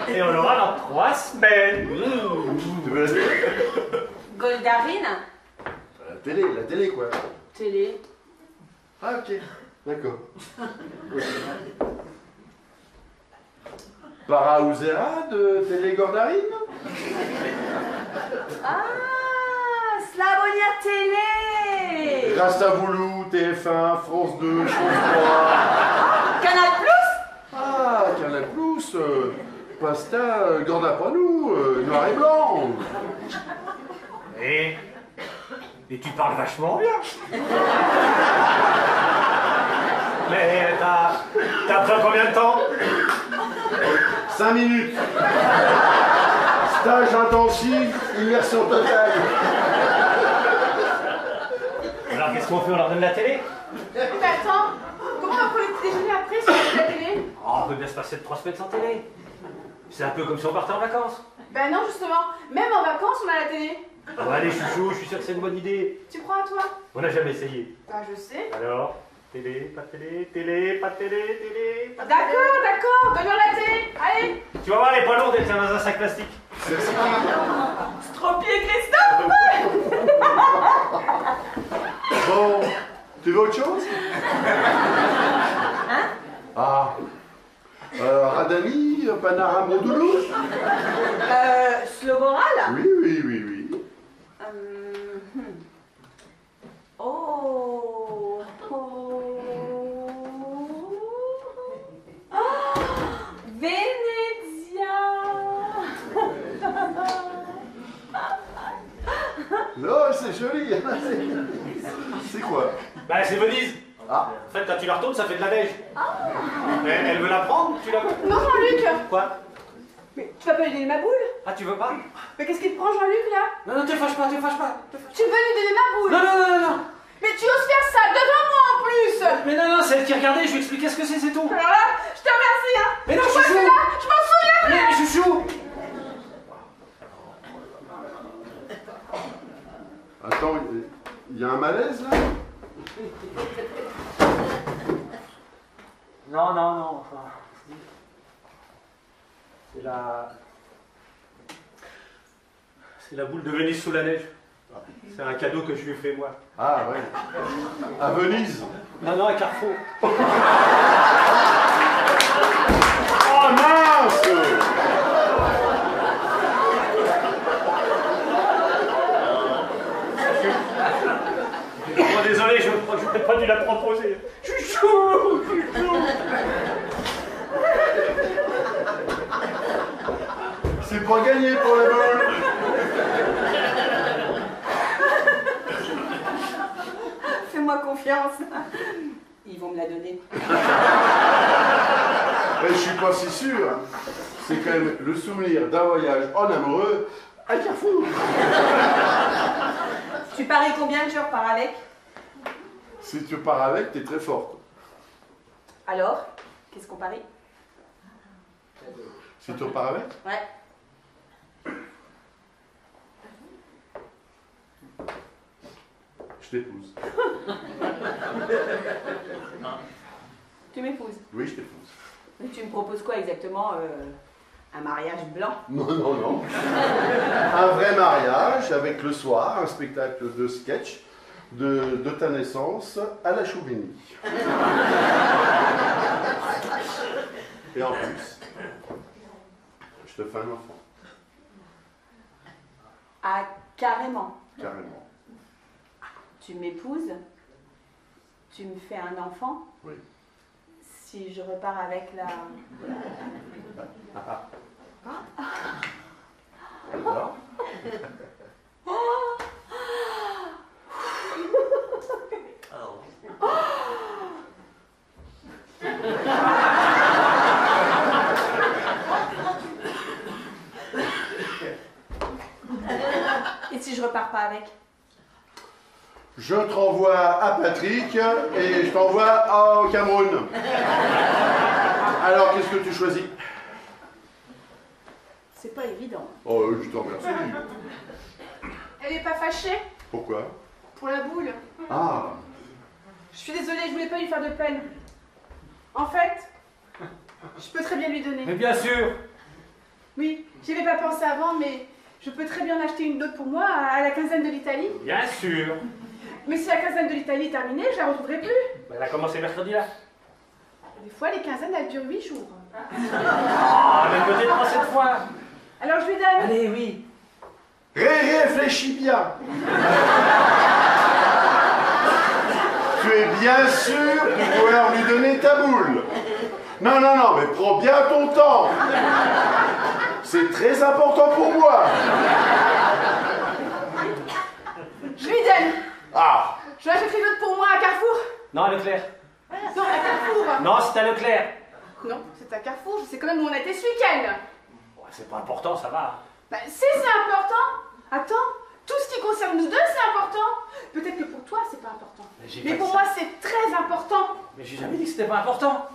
Et on l'aura dans 3 semaines. Tu veux la télé? Goldarine? La télé quoi. Télé. Ah ok, d'accord. Paraouzera de Télé Gordarine? Ah, Slavonia Télé. Rastavoulou, TF1, France 2, France 3. Canal Plus. Ah, Canal Plus, Pasta, Gordapanou, noir et blanc. Et tu parles vachement bien. Mais t'as pris combien de temps? 5 minutes. Stage intensif, immersion totale. Alors qu'est-ce qu'on fait? On leur donne la télé? Mais attends, comment on va prendre le petit déjeuner après si on fait la télé? Oh, on peut bien se passer de 3 semaines sans télé. C'est un peu comme si on partait en vacances. Ben non, justement, même en vacances, on a la télé. Bon, allez, chouchou, je suis sûr que c'est une bonne idée. Tu crois à toi? On n'a jamais essayé. Bah je sais. Alors, télé, pas de télé, télé, pas de télé, télé, pas de télé. D'accord, d'accord, donne-leur la télé. Allez. Tu vas voir, elle est pas lourde, elle tient dans un sac plastique. Stropier Christophe. Bon, tu veux autre chose? Hein? Ah. Radami, Panorama Doulou? Sloboral. Oui, oui, oui, oui. Oh. Ah, Venezia. Non, c'est joli. C'est quoi? Bah, c'est Venise. Ah. En fait, quand tu la retournes, ça fait de la neige. Elle veut la prendre, tu la veux? Non, Jean-Luc. Quoi? Mais tu vas pas lui donner ma boule? Ah, tu veux pas? Mais qu'est-ce qui te prend, Jean-Luc, là? Non, non, te fâche pas, te fâche pas. Tu veux lui donner ma boule? Non, non, non, non, non. Mais tu oses faire ça devant moi en plus. Mais non, non, c'est elle qui regardait, je lui expliquais ce que c'est tout. Alors là, je te remercie, hein. Mais non, Moi, chouchou. je suis là, je m'en souviens. Mais chouchou. Attends, il y a un malaise là? Non, non, non. C'est la... C'est la boule de Venise sous la neige. C'est un cadeau que je lui ai fait, moi. Ah ouais. À Venise. Non, non, à Carrefour. Oh mince! Oh, désolé, je n'aurais pas dû la proposer. Chouchou, chouchou. C'est pas gagné pour la boule. Fais-moi confiance. Ils vont me la donner. Mais je suis pas si sûr. C'est quand même le souvenir d'un voyage en amoureux à Carrefour. Tu paries combien que je repars avec? Si tu pars avec, t'es très forte. Alors, qu'est-ce qu'on parie? Si tu repars avec? Ouais. Je t'épouse. Tu m'épouses. Oui, je t'épouse. Mais tu me proposes quoi exactement? Un mariage blanc? Non, non, non. Un vrai mariage avec le soir, un spectacle de sketch de ta naissance à la Chouvigny. Et en plus, je te fais un enfant, Ah, carrément. carrément. Tu m'épouses? Tu me fais un enfant? Oui. Si je repars avec la... Alors? Et si je repars pas avec? Je te renvoie à Patrick et je t'envoie au Cameroun. Alors, qu'est-ce que tu choisis? C'est pas évident. Oh, je te remercie. Elle est pas fâchée Pourquoi? pour la boule. Ah, Je suis désolée, je voulais pas lui faire de peine. En fait, je peux très bien lui donner. Mais bien sûr. Oui, j'y avais pas pensé avant, mais je peux très bien en acheter une autre pour moi à la quinzaine de l'Italie. Bien sûr. Mais si la quinzaine de l'Italie est terminée, je la retrouverai plus. Elle a commencé mercredi, là. Des fois, les quinzaines, elles durent 8 jours. Ah, mais peut-être pas cette fois. Alors je lui donne. Allez, oui. Réfléchis bien. Tu es bien sûr de vouloir lui donner ta boule. Non, non, non, mais prends bien ton temps. C'est très important pour moi. Je lui donne. Ah, Je vais acheter une autre pour moi à Carrefour. Non, à Leclerc. Non, à Carrefour. Non, c'est à Leclerc. Non, c'est à Carrefour. Je sais quand même où on a été ce week-end. Ouais, c'est pas important, ça va. Bah, c'est important. Attends, tout ce qui concerne nous deux, c'est important. Peut-être que pour toi, c'est pas important. Mais pour moi, c'est très important. Mais j'ai jamais dit que c'était pas important.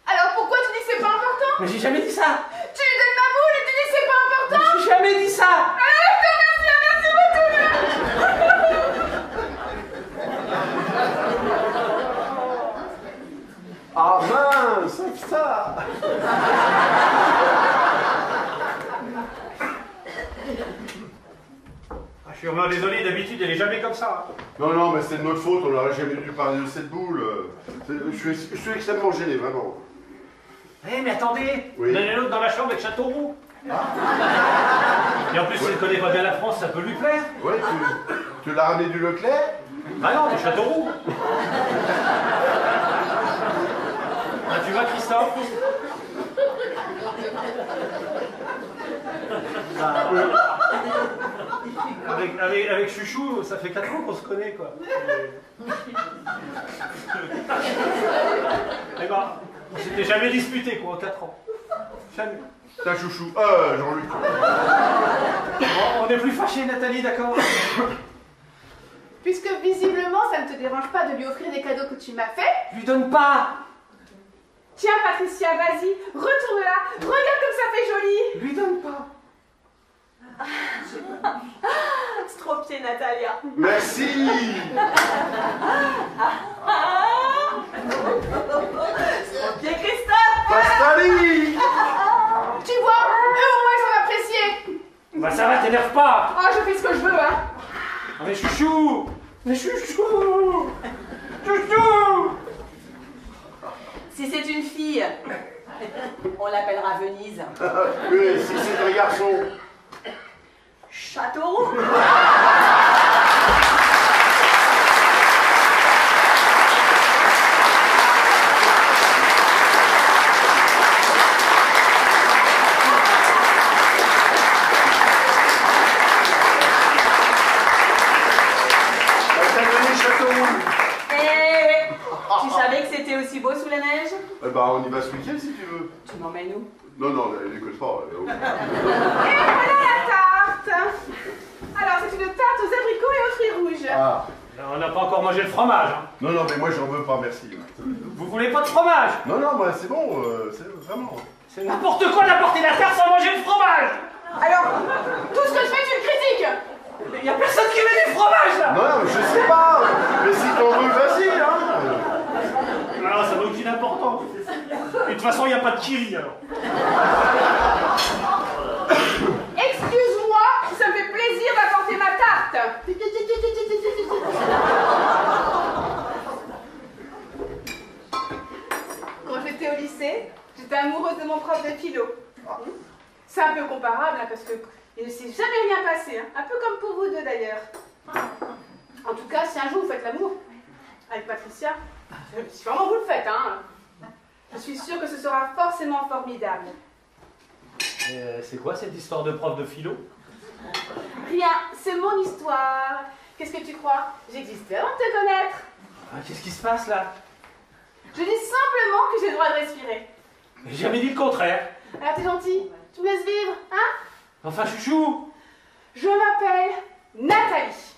Alors pourquoi tu dis que c'est pas important? Mais j'ai jamais dit ça. Tu lui donnes ma boule et tu dis que c'est pas important? Mais j'ai jamais dit ça. Alors je te remercie, merci beaucoup. ah mince, ça. Je suis vraiment désolé, d'habitude elle est jamais comme ça. Non, non, mais c'est de notre faute, on n'aurait jamais dû parler de cette boule. Je suis extrêmement gêné, vraiment. Eh mais attendez, Oui. il y en a l'autre dans la chambre avec Châteauroux. Et en plus, s'il ne connaît pas bien la France, ça peut lui plaire. Ouais, tu l'as ramené du Leclerc? Ah non, du Châteauroux. Ah, tu vois, Christophe? Avec Chouchou, ça fait 4 ans qu'on se connaît, quoi. Eh ben, on s'était jamais disputé, quoi, en 4 ans. Jamais. Ta chouchou. Jean-Luc. Bon, on est plus fâchés, Nathalie, d'accord? Puisque visiblement, ça ne te dérange pas de lui offrir des cadeaux que tu m'as fait. Lui donne pas! Tiens, Patricia, vas-y, retourne-la. Regarde comme ça fait joli. Lui donne pas! Stropié, Natalia. Merci. Stropié, Christophe. Pastali. Tu vois, eux au moins ils ont apprécié. Bah ça va, t'énerve pas! Oh, je fais ce que je veux, hein. Ah, mais Chouchou! Mais Chouchou! Chouchou! Si c'est une fille, on l'appellera Venise. Oui, si c'est un garçon. Châteauroux. Tu savais que c'était aussi beau sous la neige? Eh ben, on y va ce week-end si tu veux. Tu m'emmènes où? Non, non, n'écoute pas. Et voilà la tarte. Alors, c'est une tarte aux abricots et aux fruits rouges. Ah. Là, on n'a pas encore mangé le fromage. Hein. Non, non, mais moi j'en veux pas, merci. Vous voulez pas de fromage? Non, non, moi c'est bon, c'est vraiment. C'est n'importe quoi d'apporter la tarte sans manger le fromage! Alors, tout ce que je fais, tu le critiques. Il n'y a personne qui veut du fromage là! Non, non, mais je sais pas. Mais si t'en veux, vas-y, hein. Non, ça n'a aucune importance. Et de toute façon, il n'y a pas de kiri alors. Excuse-moi, ça me fait plaisir d'apporter ma tarte. Quand j'étais au lycée, j'étais amoureuse de mon prof de philo. C'est un peu comparable, hein, parce que il ne s'est jamais rien passé, hein. Un peu comme pour vous deux d'ailleurs. En tout cas, si un jour vous faites l'amour avec Patricia, si vraiment vous le faites, hein, je suis sûre que ce sera forcément formidable. C'est quoi cette histoire de prof de philo? Rien, c'est mon histoire. Qu'est-ce que tu crois? J'existais avant de te connaître. Ah, qu'est-ce qui se passe là? Je dis simplement que j'ai le droit de respirer. J'ai jamais dit le contraire. Alors t'es gentil, tu me laisses vivre, hein? Enfin, Chouchou! Je m'appelle Nathalie.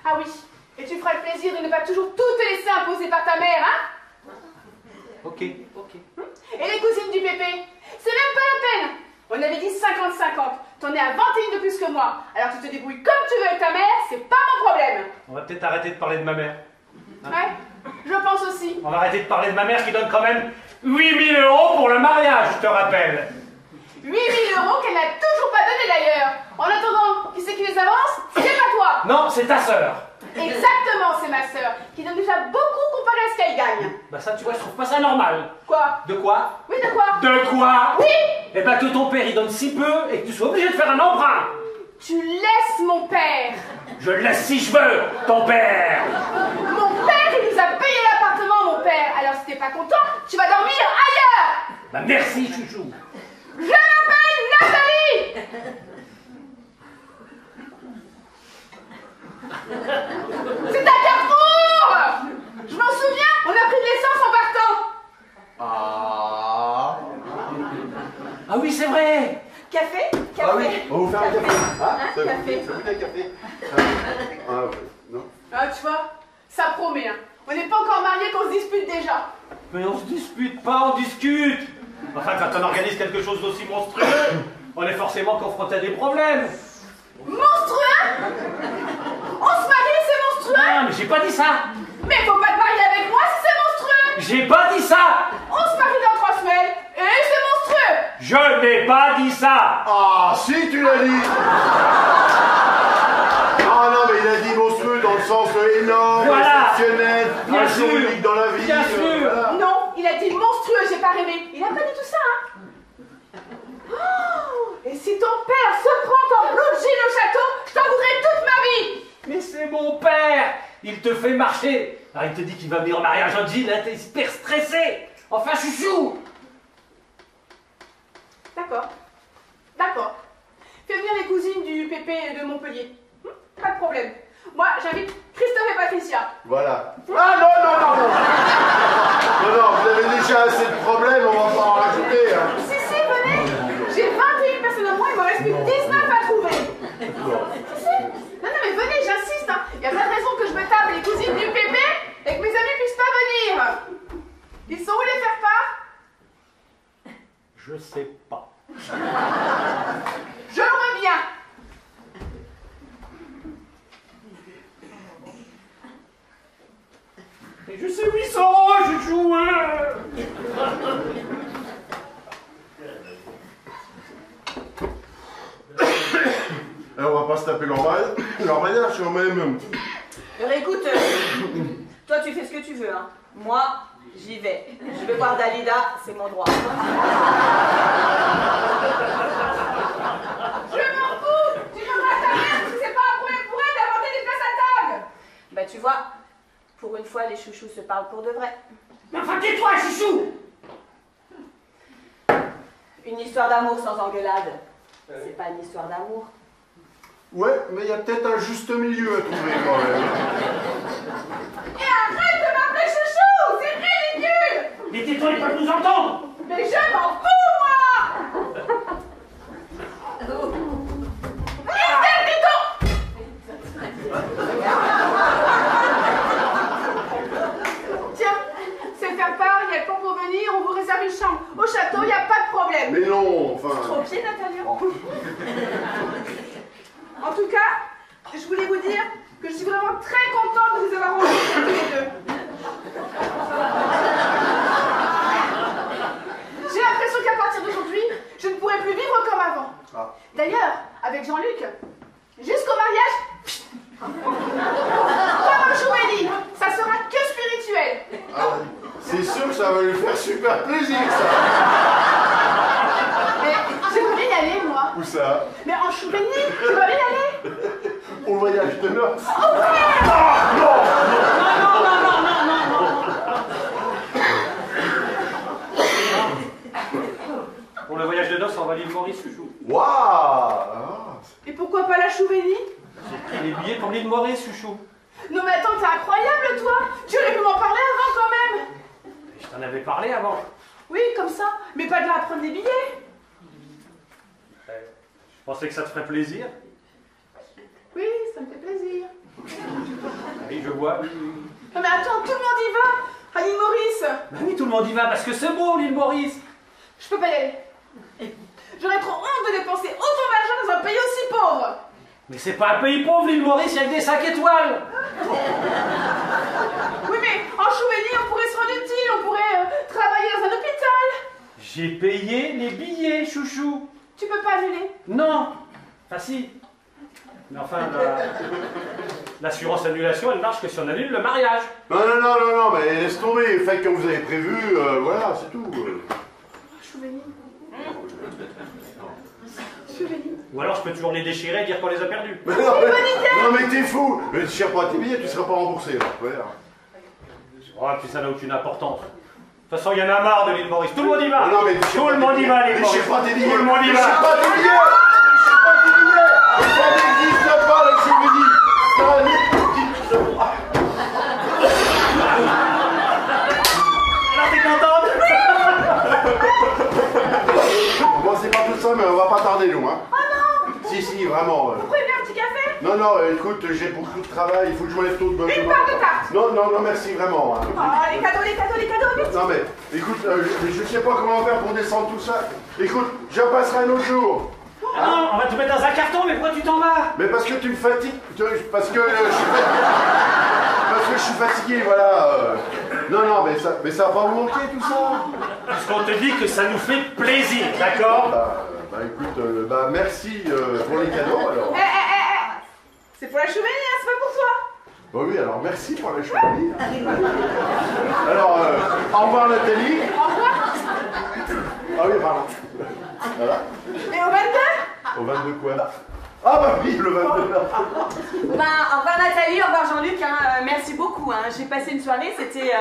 Ah oui, et tu feras le plaisir de ne pas toujours tout te laisser imposer par ta mère, hein? Ok, ok. Et les cousines du pépé, c'est même pas la peine. On avait dit 50-50. T'en es à 21 de plus que moi. Alors tu te débrouilles comme tu veux avec ta mère, c'est pas mon problème. On va peut-être arrêter de parler de ma mère. Ouais, je pense aussi. On va arrêter de parler de ma mère qui donne quand même 8 000 € pour le mariage, je te rappelle. 8 000 € qu'elle n'a toujours pas donné d'ailleurs. En attendant, qui c'est qui les avance? C'est pas toi. Non, c'est ta sœur. Exactement, c'est ma sœur, qui donne déjà beaucoup comparé à ce qu'elle gagne. Bah ça, tu vois, je trouve pas ça normal. Quoi? De quoi? Oui, de quoi? De quoi? Oui! Eh ben que ton père il donne si peu et que tu sois obligé de faire un emprunt. Tu laisses mon père. Je le laisse si je veux, ton père. Mon père, il nous a payé l'appartement, mon père. Alors si t'es pas content, tu vas dormir ailleurs. Bah merci, chouchou. Je m'appelle Nathalie. C'est un Carrefour. Je m'en souviens, on a pris de l'essence en partant. Ah. Ah oui, c'est vrai. Café? Café? Ah oui, on va vous faire un café. Ah, Hein, ça café. vous fait un café. Ah, ouais, non. Ah, tu vois, ça promet, hein. On n'est pas encore mariés qu'on se dispute déjà. Mais on se dispute pas, on discute. Enfin, quand on organise quelque chose d'aussi monstrueux, on est forcément confronté à des problèmes. Monstrueux? On se marie, c'est monstrueux? Non, mais j'ai pas dit ça. Mais faut pas te marier avec moi si c'est monstrueux. J'ai pas dit ça. On se marie dans 3 semaines et c'est monstrueux. Je n'ai pas dit ça. Ah, si, tu l'as dit. Ah non, mais il a dit monstrueux dans le sens énorme, Voilà. exceptionnel, Bien un jour sûr. unique dans la vie. Bien sûr. Voilà. Non, il a dit monstrueux, j'ai pas rêvé. Il a pas dit tout ça, hein. Oh, et si ton père se prend en blue jean au château, je t'en voudrais toute ma vie. Mais c'est mon père. Il te fait marcher. Alors il te dit qu'il va venir en mariage en jean, là t'es hyper stressé. Enfin, chouchou. D'accord. D'accord. Fais venir les cousines du Pépé de Montpellier. Pas de problème. Moi, j'invite Christophe et Patricia. Voilà. Ah non, non, non, non. Non, non, vous avez déjà assez de problèmes, on va pas en rajouter. Hein. Si, si, venez. J'ai 21 personnes au moins, il me reste plus que 19 à trouver. Si, si. Non, non, mais venez, j'insiste. Hein. Il n'y a pas de raison que je me tape les cousines du Pépé et que mes amis puissent pas venir. Ils sont où les faire part? Je sais pas. Je reviens. Et je sais où ils sont, chouchou. On va pas se taper leur mariage quand même. Alors écoute, toi tu fais ce que tu veux, hein. Moi, j'y vais. Je vais voir Dalida, c'est mon droit. Je m'en fous. Tu demanderas à ta mère si c'est pas un problème pour elle d'apporter des places à table. Bah tu vois, pour une fois les chouchous se parlent pour de vrai. Mais enfin, tais-toi, chouchou. Une histoire d'amour sans engueulade. C'est pas une histoire d'amour. Ouais, mais il y a peut-être un juste milieu à trouver quand même. Et arrête de m'appeler chouchou. C'est ridicule. Mais tais-toi, ils peuvent nous entendre. Mais je m'en fous, moi. Tiens, c'est faire part, il y a le temps pour venir, on vous réserve une chambre. Au château, il n'y a pas de problème. Mais non, enfin... Trop pied, Natalia. En tout cas, je voulais vous dire que je suis vraiment très contente de vous avoir rencontrés tous les deux. J'ai l'impression qu'à partir d'aujourd'hui, je ne pourrai plus vivre comme avant. Ah. D'ailleurs, avec Jean-Luc, jusqu'au mariage, comme je vous l'ai dit, ça sera que spirituel. Ah, c'est sûr que ça va lui faire super plaisir, ça. Mais j'aimerais bien y aller, moi. Où ça? Mais en Chouvigny, j'aimerais bien y aller. Au voyage de noces. Oh ouais. Pour le voyage de noces, on va à l'île Maurice, chouchou. Waouh. Ah. Et pourquoi pas la Chouvigny? J'ai pris les billets pour l'île Maurice, chouchou. Non mais attends, t'es incroyable, toi. Tu aurais pu m'en parler avant, quand même. Je t'en avais parlé avant. Oui, comme ça, mais pas de là à prendre des billets. Je pensais que ça te ferait plaisir. Oui, ça me fait plaisir. Oui, je vois. Non mais attends, tout le monde y va. À l'île Maurice. Bah oui, tout le monde y va parce que c'est beau, l'île Maurice. Je peux pas y aller. J'aurais trop honte de dépenser autant d'argent dans un pays aussi pauvre. Mais c'est pas un pays pauvre, l'île Maurice, il y a que des 5 étoiles. Oui, mais en Chouvigny, on pourrait se rendre utile, on pourrait travailler dans un hôpital. J'ai payé les billets, chouchou. Tu peux pas annuler. Non. Enfin si. Mais enfin, L'assurance annulation, elle marche que si on annule le mariage. Non, non, non, non, non, mais laisse tomber. Faites comme vous avez prévu, voilà, c'est tout. Chouveni. Ou alors je peux toujours les déchirer et dire qu'on les a perdus. Mais non, mais t'es fou. Mais tu cherches pas tes billets, tu seras pas remboursé, là. Voilà. Oh, puis ça n'a aucune importance. De toute façon, il y en a marre de l'île Maurice. Tout le monde y va. Non, mais tout le monde y va, l'île Maurice. Déchire pas tes billets. Tout le monde y va. Déchire pas tes billets. Déchire pas tes billets. Ça n'existe pas, le souvenir. Ça n'existe pas. Alors, t'es contente? Bon, c'est pas tout ça, mais on va pas tarder, nous, hein. Oh non! Si, si, vraiment. Vous prenez un petit café? Non, non, écoute, j'ai beaucoup de travail, il faut que je me lève tôt de bonne Une part de tarte! Non, non, non, merci, vraiment. Hein. Oh, les cadeaux, vite! Non, mais, écoute, je sais pas comment faire pour descendre tout ça. Écoute, je passerai un autre jour. Ah non, on va te mettre dans un carton, mais pourquoi tu t'en vas? Mais parce que tu me fatigues, parce que je suis fatigué, voilà. Non, non, mais ça va pas vous manquer tout ça. Puisqu'on te dit que ça nous fait plaisir, d'accord? Écoute, merci pour les cadeaux, alors. C'est pour la cheminée, hein, c'est pas pour toi! Bah oui, alors merci pour la cheminée. Alors, au revoir Nathalie. Au revoir! Ah oui, pardon. Voilà. Et au 22? Au 22 quoi? Ah bah oui, le 22. Ben, au revoir Nathalie, au revoir Jean-Luc, hein, merci beaucoup. Hein. J'ai passé une soirée, c'était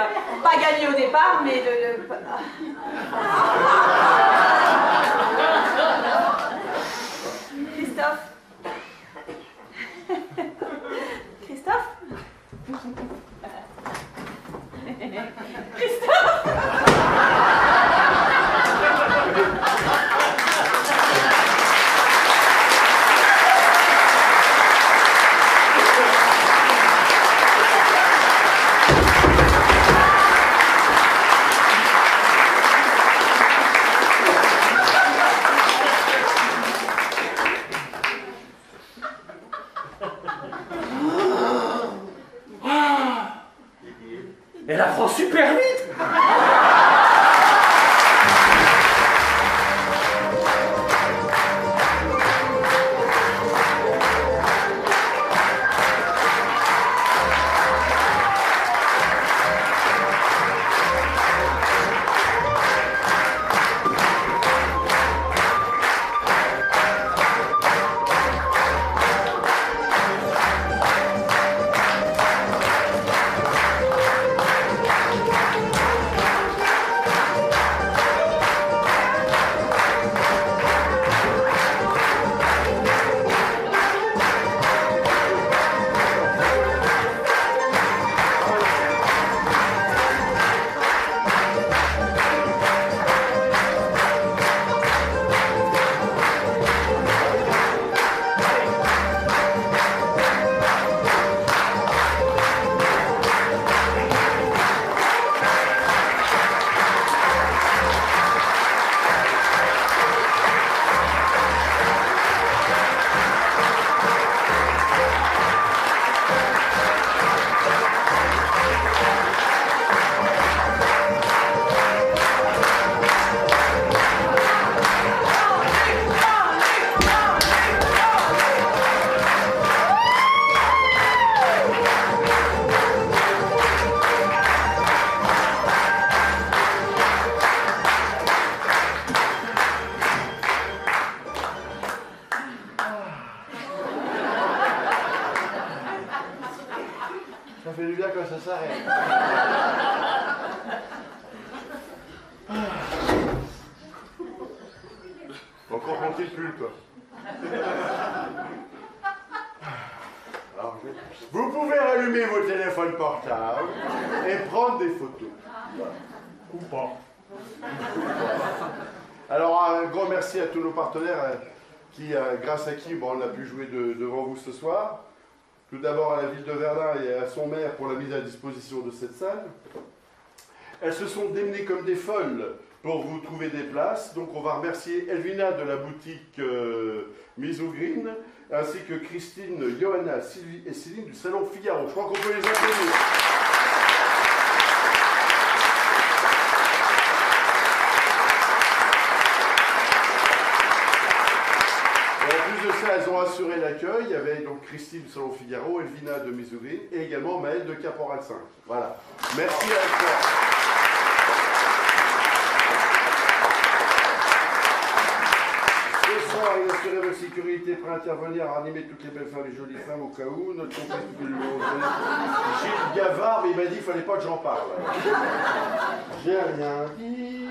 pas gagné au départ, mais Christophe. Christophe? Christophe? Elle apprend super vite. Ça fait du bien quand ça s'arrête. Encore compter le pull, toi. Alors, vous pouvez rallumer vos téléphones portables et prendre des photos. Ou pas. Alors, un grand merci à tous nos partenaires qui, grâce à qui on a pu jouer devant vous ce soir. Tout d'abord à la ville de Verdun et à son maire pour la mise à disposition de cette salle. Elles se sont démenées comme des folles pour vous trouver des places. Donc on va remercier Elvina de la boutique Misogreen, ainsi que Christine, Johanna, Sylvie et Céline du Salon Figaro. Je crois qu'on peut les applaudir. Et en plus de ça, elles ont assurer l'accueil, il y avait donc Christine du Salon Figaro, Elvina de Misourine et également Maëlle de Caporal 5. Voilà. Merci à toi. Ce soir, il assurait votre sécurité pour intervenir à animer toutes les belles femmes et jolies femmes au cas où. Notre complice de Gilles Gavard, mais il m'a dit qu'il ne fallait pas que j'en parle. J'ai rien dit.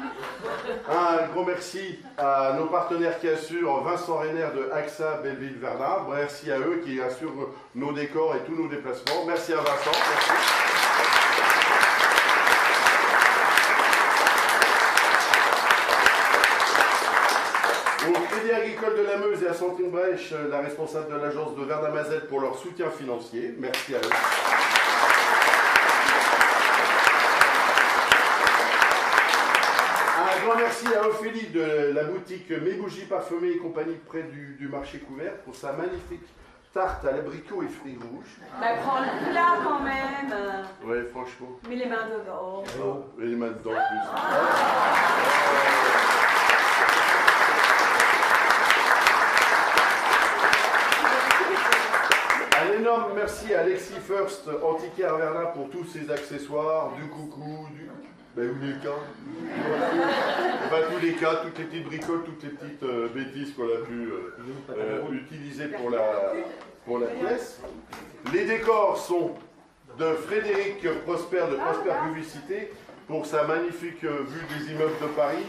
Un gros merci à nos partenaires qui assurent, Vincent Renner de AXA Belleville-Verdun. Merci à eux qui assurent nos décors et tous nos déplacements. Merci à Vincent. Merci. Au Crédit Agricole de la Meuse et à Sandrine Brèche, la responsable de l'agence de Verdun-Mazette, pour leur soutien financier. Merci à eux. Un grand merci à Ophélie de la boutique Mes Bougies Parfumées et compagnie près du marché couvert pour sa magnifique tarte à l'abricot et fruits rouges. Bah prends le plat quand même. Ouais, franchement. Mets les mains dedans. Oh, et les mains dedans en plus. Un énorme merci à Alexis First, antiquaire à Verdun, pour tous ses accessoires, du coucou, du... Ben, ou les cas. Enfin, tous les cas, toutes les petites bricoles, toutes les petites bêtises qu'on a pu utiliser pour la pièce. Les décors sont de Frédéric Prosper, de Prosper Publicité, pour sa magnifique vue des immeubles de Paris,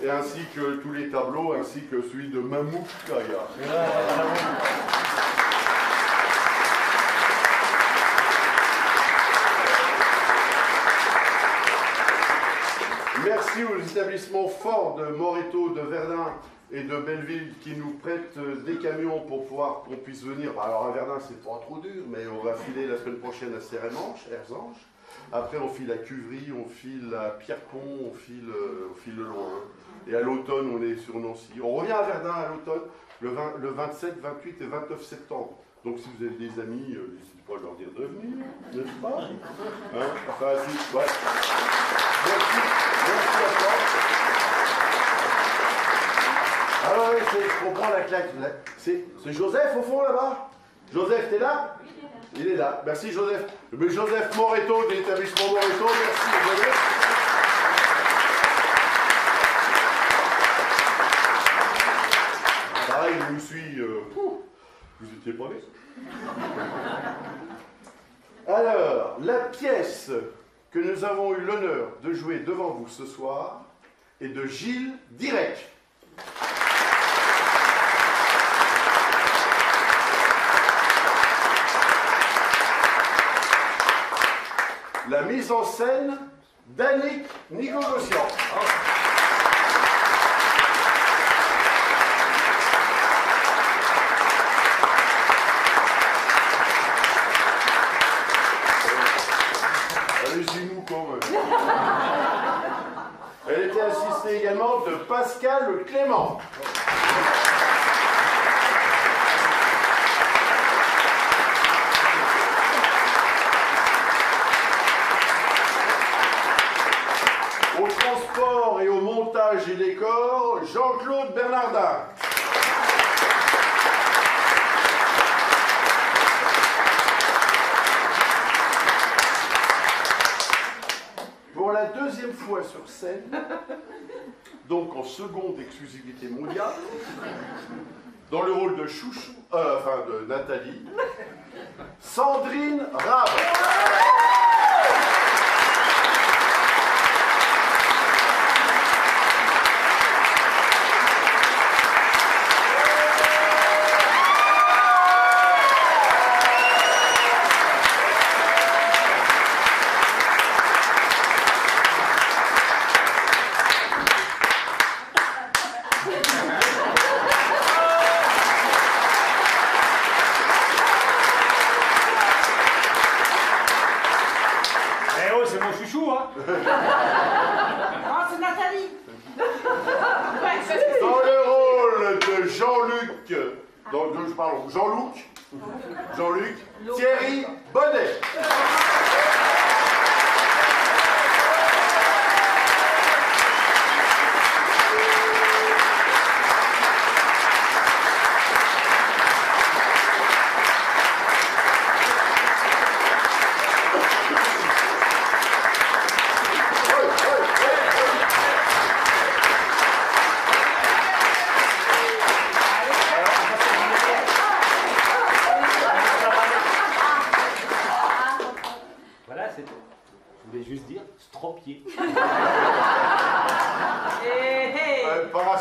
et ainsi que tous les tableaux, ainsi que celui de Mamouk Kaya. Merci aux établissements forts de Moreto, de Verdun et de Belleville qui nous prêtent des camions pour pouvoir qu'on puisse venir. Alors à Verdun, c'est pas trop dur, mais on va filer la semaine prochaine à Ersange. Après, on file à Cuvry, on file à Pierrepont, on file loin. Et à l'automne, on est sur Nancy. On revient à Verdun à l'automne, le 27, 28 et 29 septembre. Donc si vous avez des amis, n'hésitez pas à leur dire de venir, n'est-ce pas? Hein? Enfin, si, ouais. Merci à toi. Ah ouais, je comprends la claque. C'est Joseph au fond là-bas? Joseph, t'es là? Il est là. Merci Joseph. Mais Joseph Moreto de l'établissement Moreto, merci Joseph. Pareil, je me suis... vous étiez pas nés. Alors, la pièce que nous avons eu l'honneur de jouer devant vous ce soir est de Gilles Direct. La mise en scène d'Annick Nicogossian. Allez-y-nous quand même. Elle était assistée également de Pascal Clément. Au transport et au montage et décor, Jean-Claude Bernardin. Pour la deuxième fois sur scène, donc en seconde exclusivité mondiale, dans le rôle de Chouchou, de Nathalie, Sandrine Rabe. Jean-Luc, Thierry Bonnet.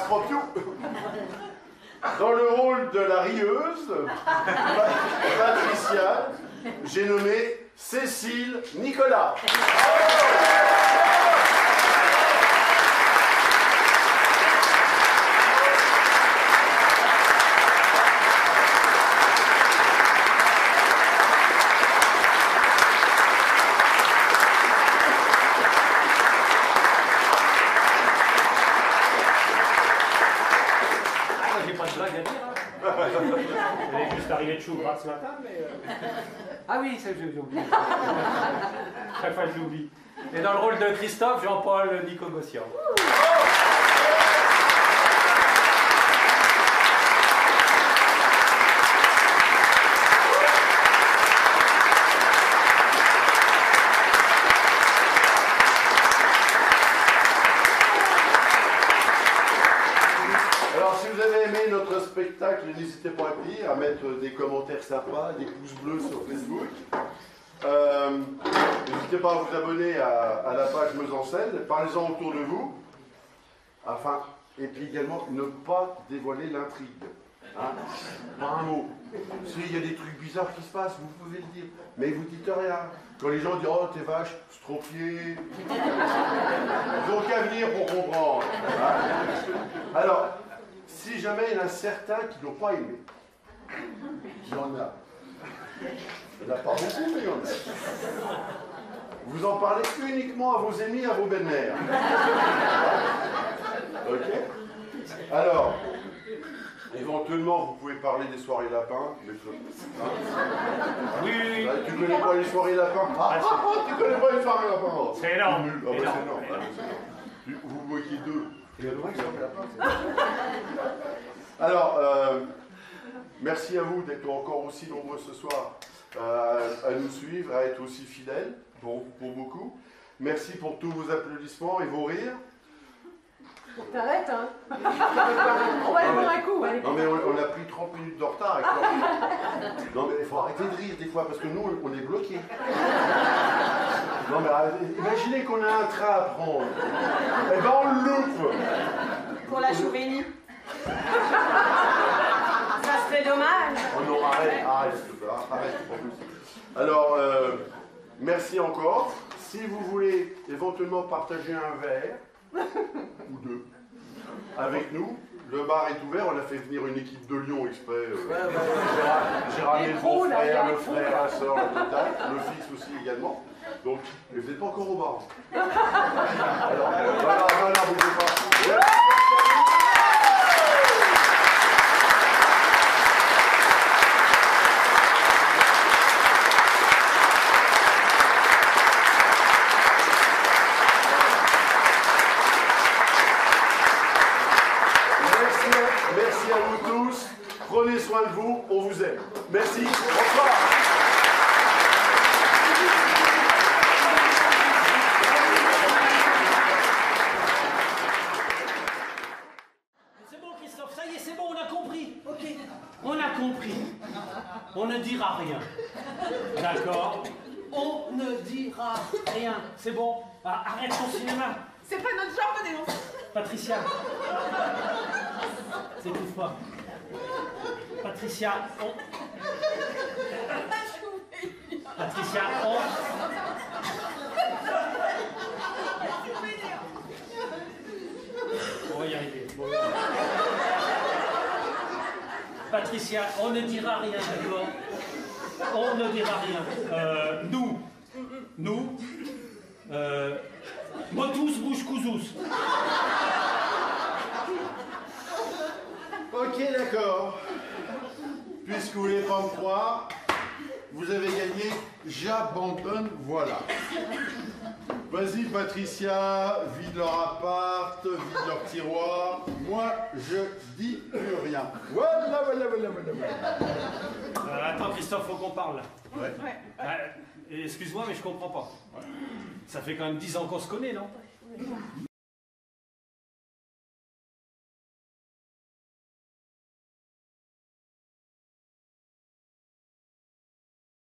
from you. Dans le rôle de la rieuse, Patricia, j'ai nommé Cécile Nicolas. Elle est juste arrivée de Chougrat ce matin, mais... Ah oui, ça j'ai oublié. Chaque fois je l'oublie. Et dans le rôle de Christophe, Jean-Paul Nicogossian. Notre spectacle, n'hésitez pas à mettre des commentaires sympas, des pouces bleus sur Facebook. N'hésitez pas à vous abonner à la page Meuse en scène, parlez-en autour de vous, et puis également ne pas dévoiler l'intrigue. Hein? Pas un mot. S'il y a des trucs bizarres qui se passent, vous pouvez le dire, mais vous dites rien. Quand les gens disent oh t'es vache, stropié, ils n'ont qu'à venir pour comprendre. Hein? Alors, si jamais il y en a certains qui n'ont pas aimé, il y en a. Il n'y en a pas beaucoup, mais il y en a. Vous en parlez uniquement à vos amis, à vos belles-mères. Ok? Alors, éventuellement, vous pouvez parler des soirées lapins. Oui, oui, oui. Tu connais pas les soirées lapins? Tu connais pas les soirées lapins? C'est énorme. C'est énorme. Vous moquez d'eux. Alors, merci à vous d'être encore aussi nombreux ce soir à nous suivre, à être aussi fidèles pour beaucoup. Merci pour tous vos applaudissements et vos rires. T'arrêtes, hein? On va aller boire un coup, allez. Non mais on a pris 30 minutes de retard avec leur rire. Non mais il faut arrêter de rire des fois parce que nous on est bloqués. Non mais imaginez qu'on a un train à prendre. Eh ben on le loupe. Pour la Chouvigny. Ça serait dommage. Oh non, arrête. Alors, merci encore. Si vous voulez éventuellement partager un verre, ou deux, avec nous, le bar est ouvert. On a fait venir une équipe de Lyon exprès. J'ai ramené le beau-frère, le frère, la soeur, le total, le fils aussi également. Donc, mais vous n'êtes pas encore au bar. Alors, voilà, bougez pas. Merci à vous tous. Prenez soin de vous. On vous aime. Merci. Bonsoir. On ne dira rien. D'accord? On ne dira rien. C'est bon? Arrête ton cinéma. C'est pas notre genre de dénoncer. Patricia. T'étouffe pas. Patricia, Patricia, on va y arriver. Patricia, on ne dira rien, d'accord? On ne dira rien. Nous, motus bouche cousous. Ok, d'accord. Puisque vous voulez pas me croire, vous avez gagné, j'abandonne, voilà. Vas-y Patricia, vide leur appart, vide leur tiroir. Moi, je dis plus rien. Voilà. Attends Christophe, faut qu'on parle. Ouais. Excuse-moi, mais je comprends pas. Ça fait quand même 10 ans qu'on se connaît, non?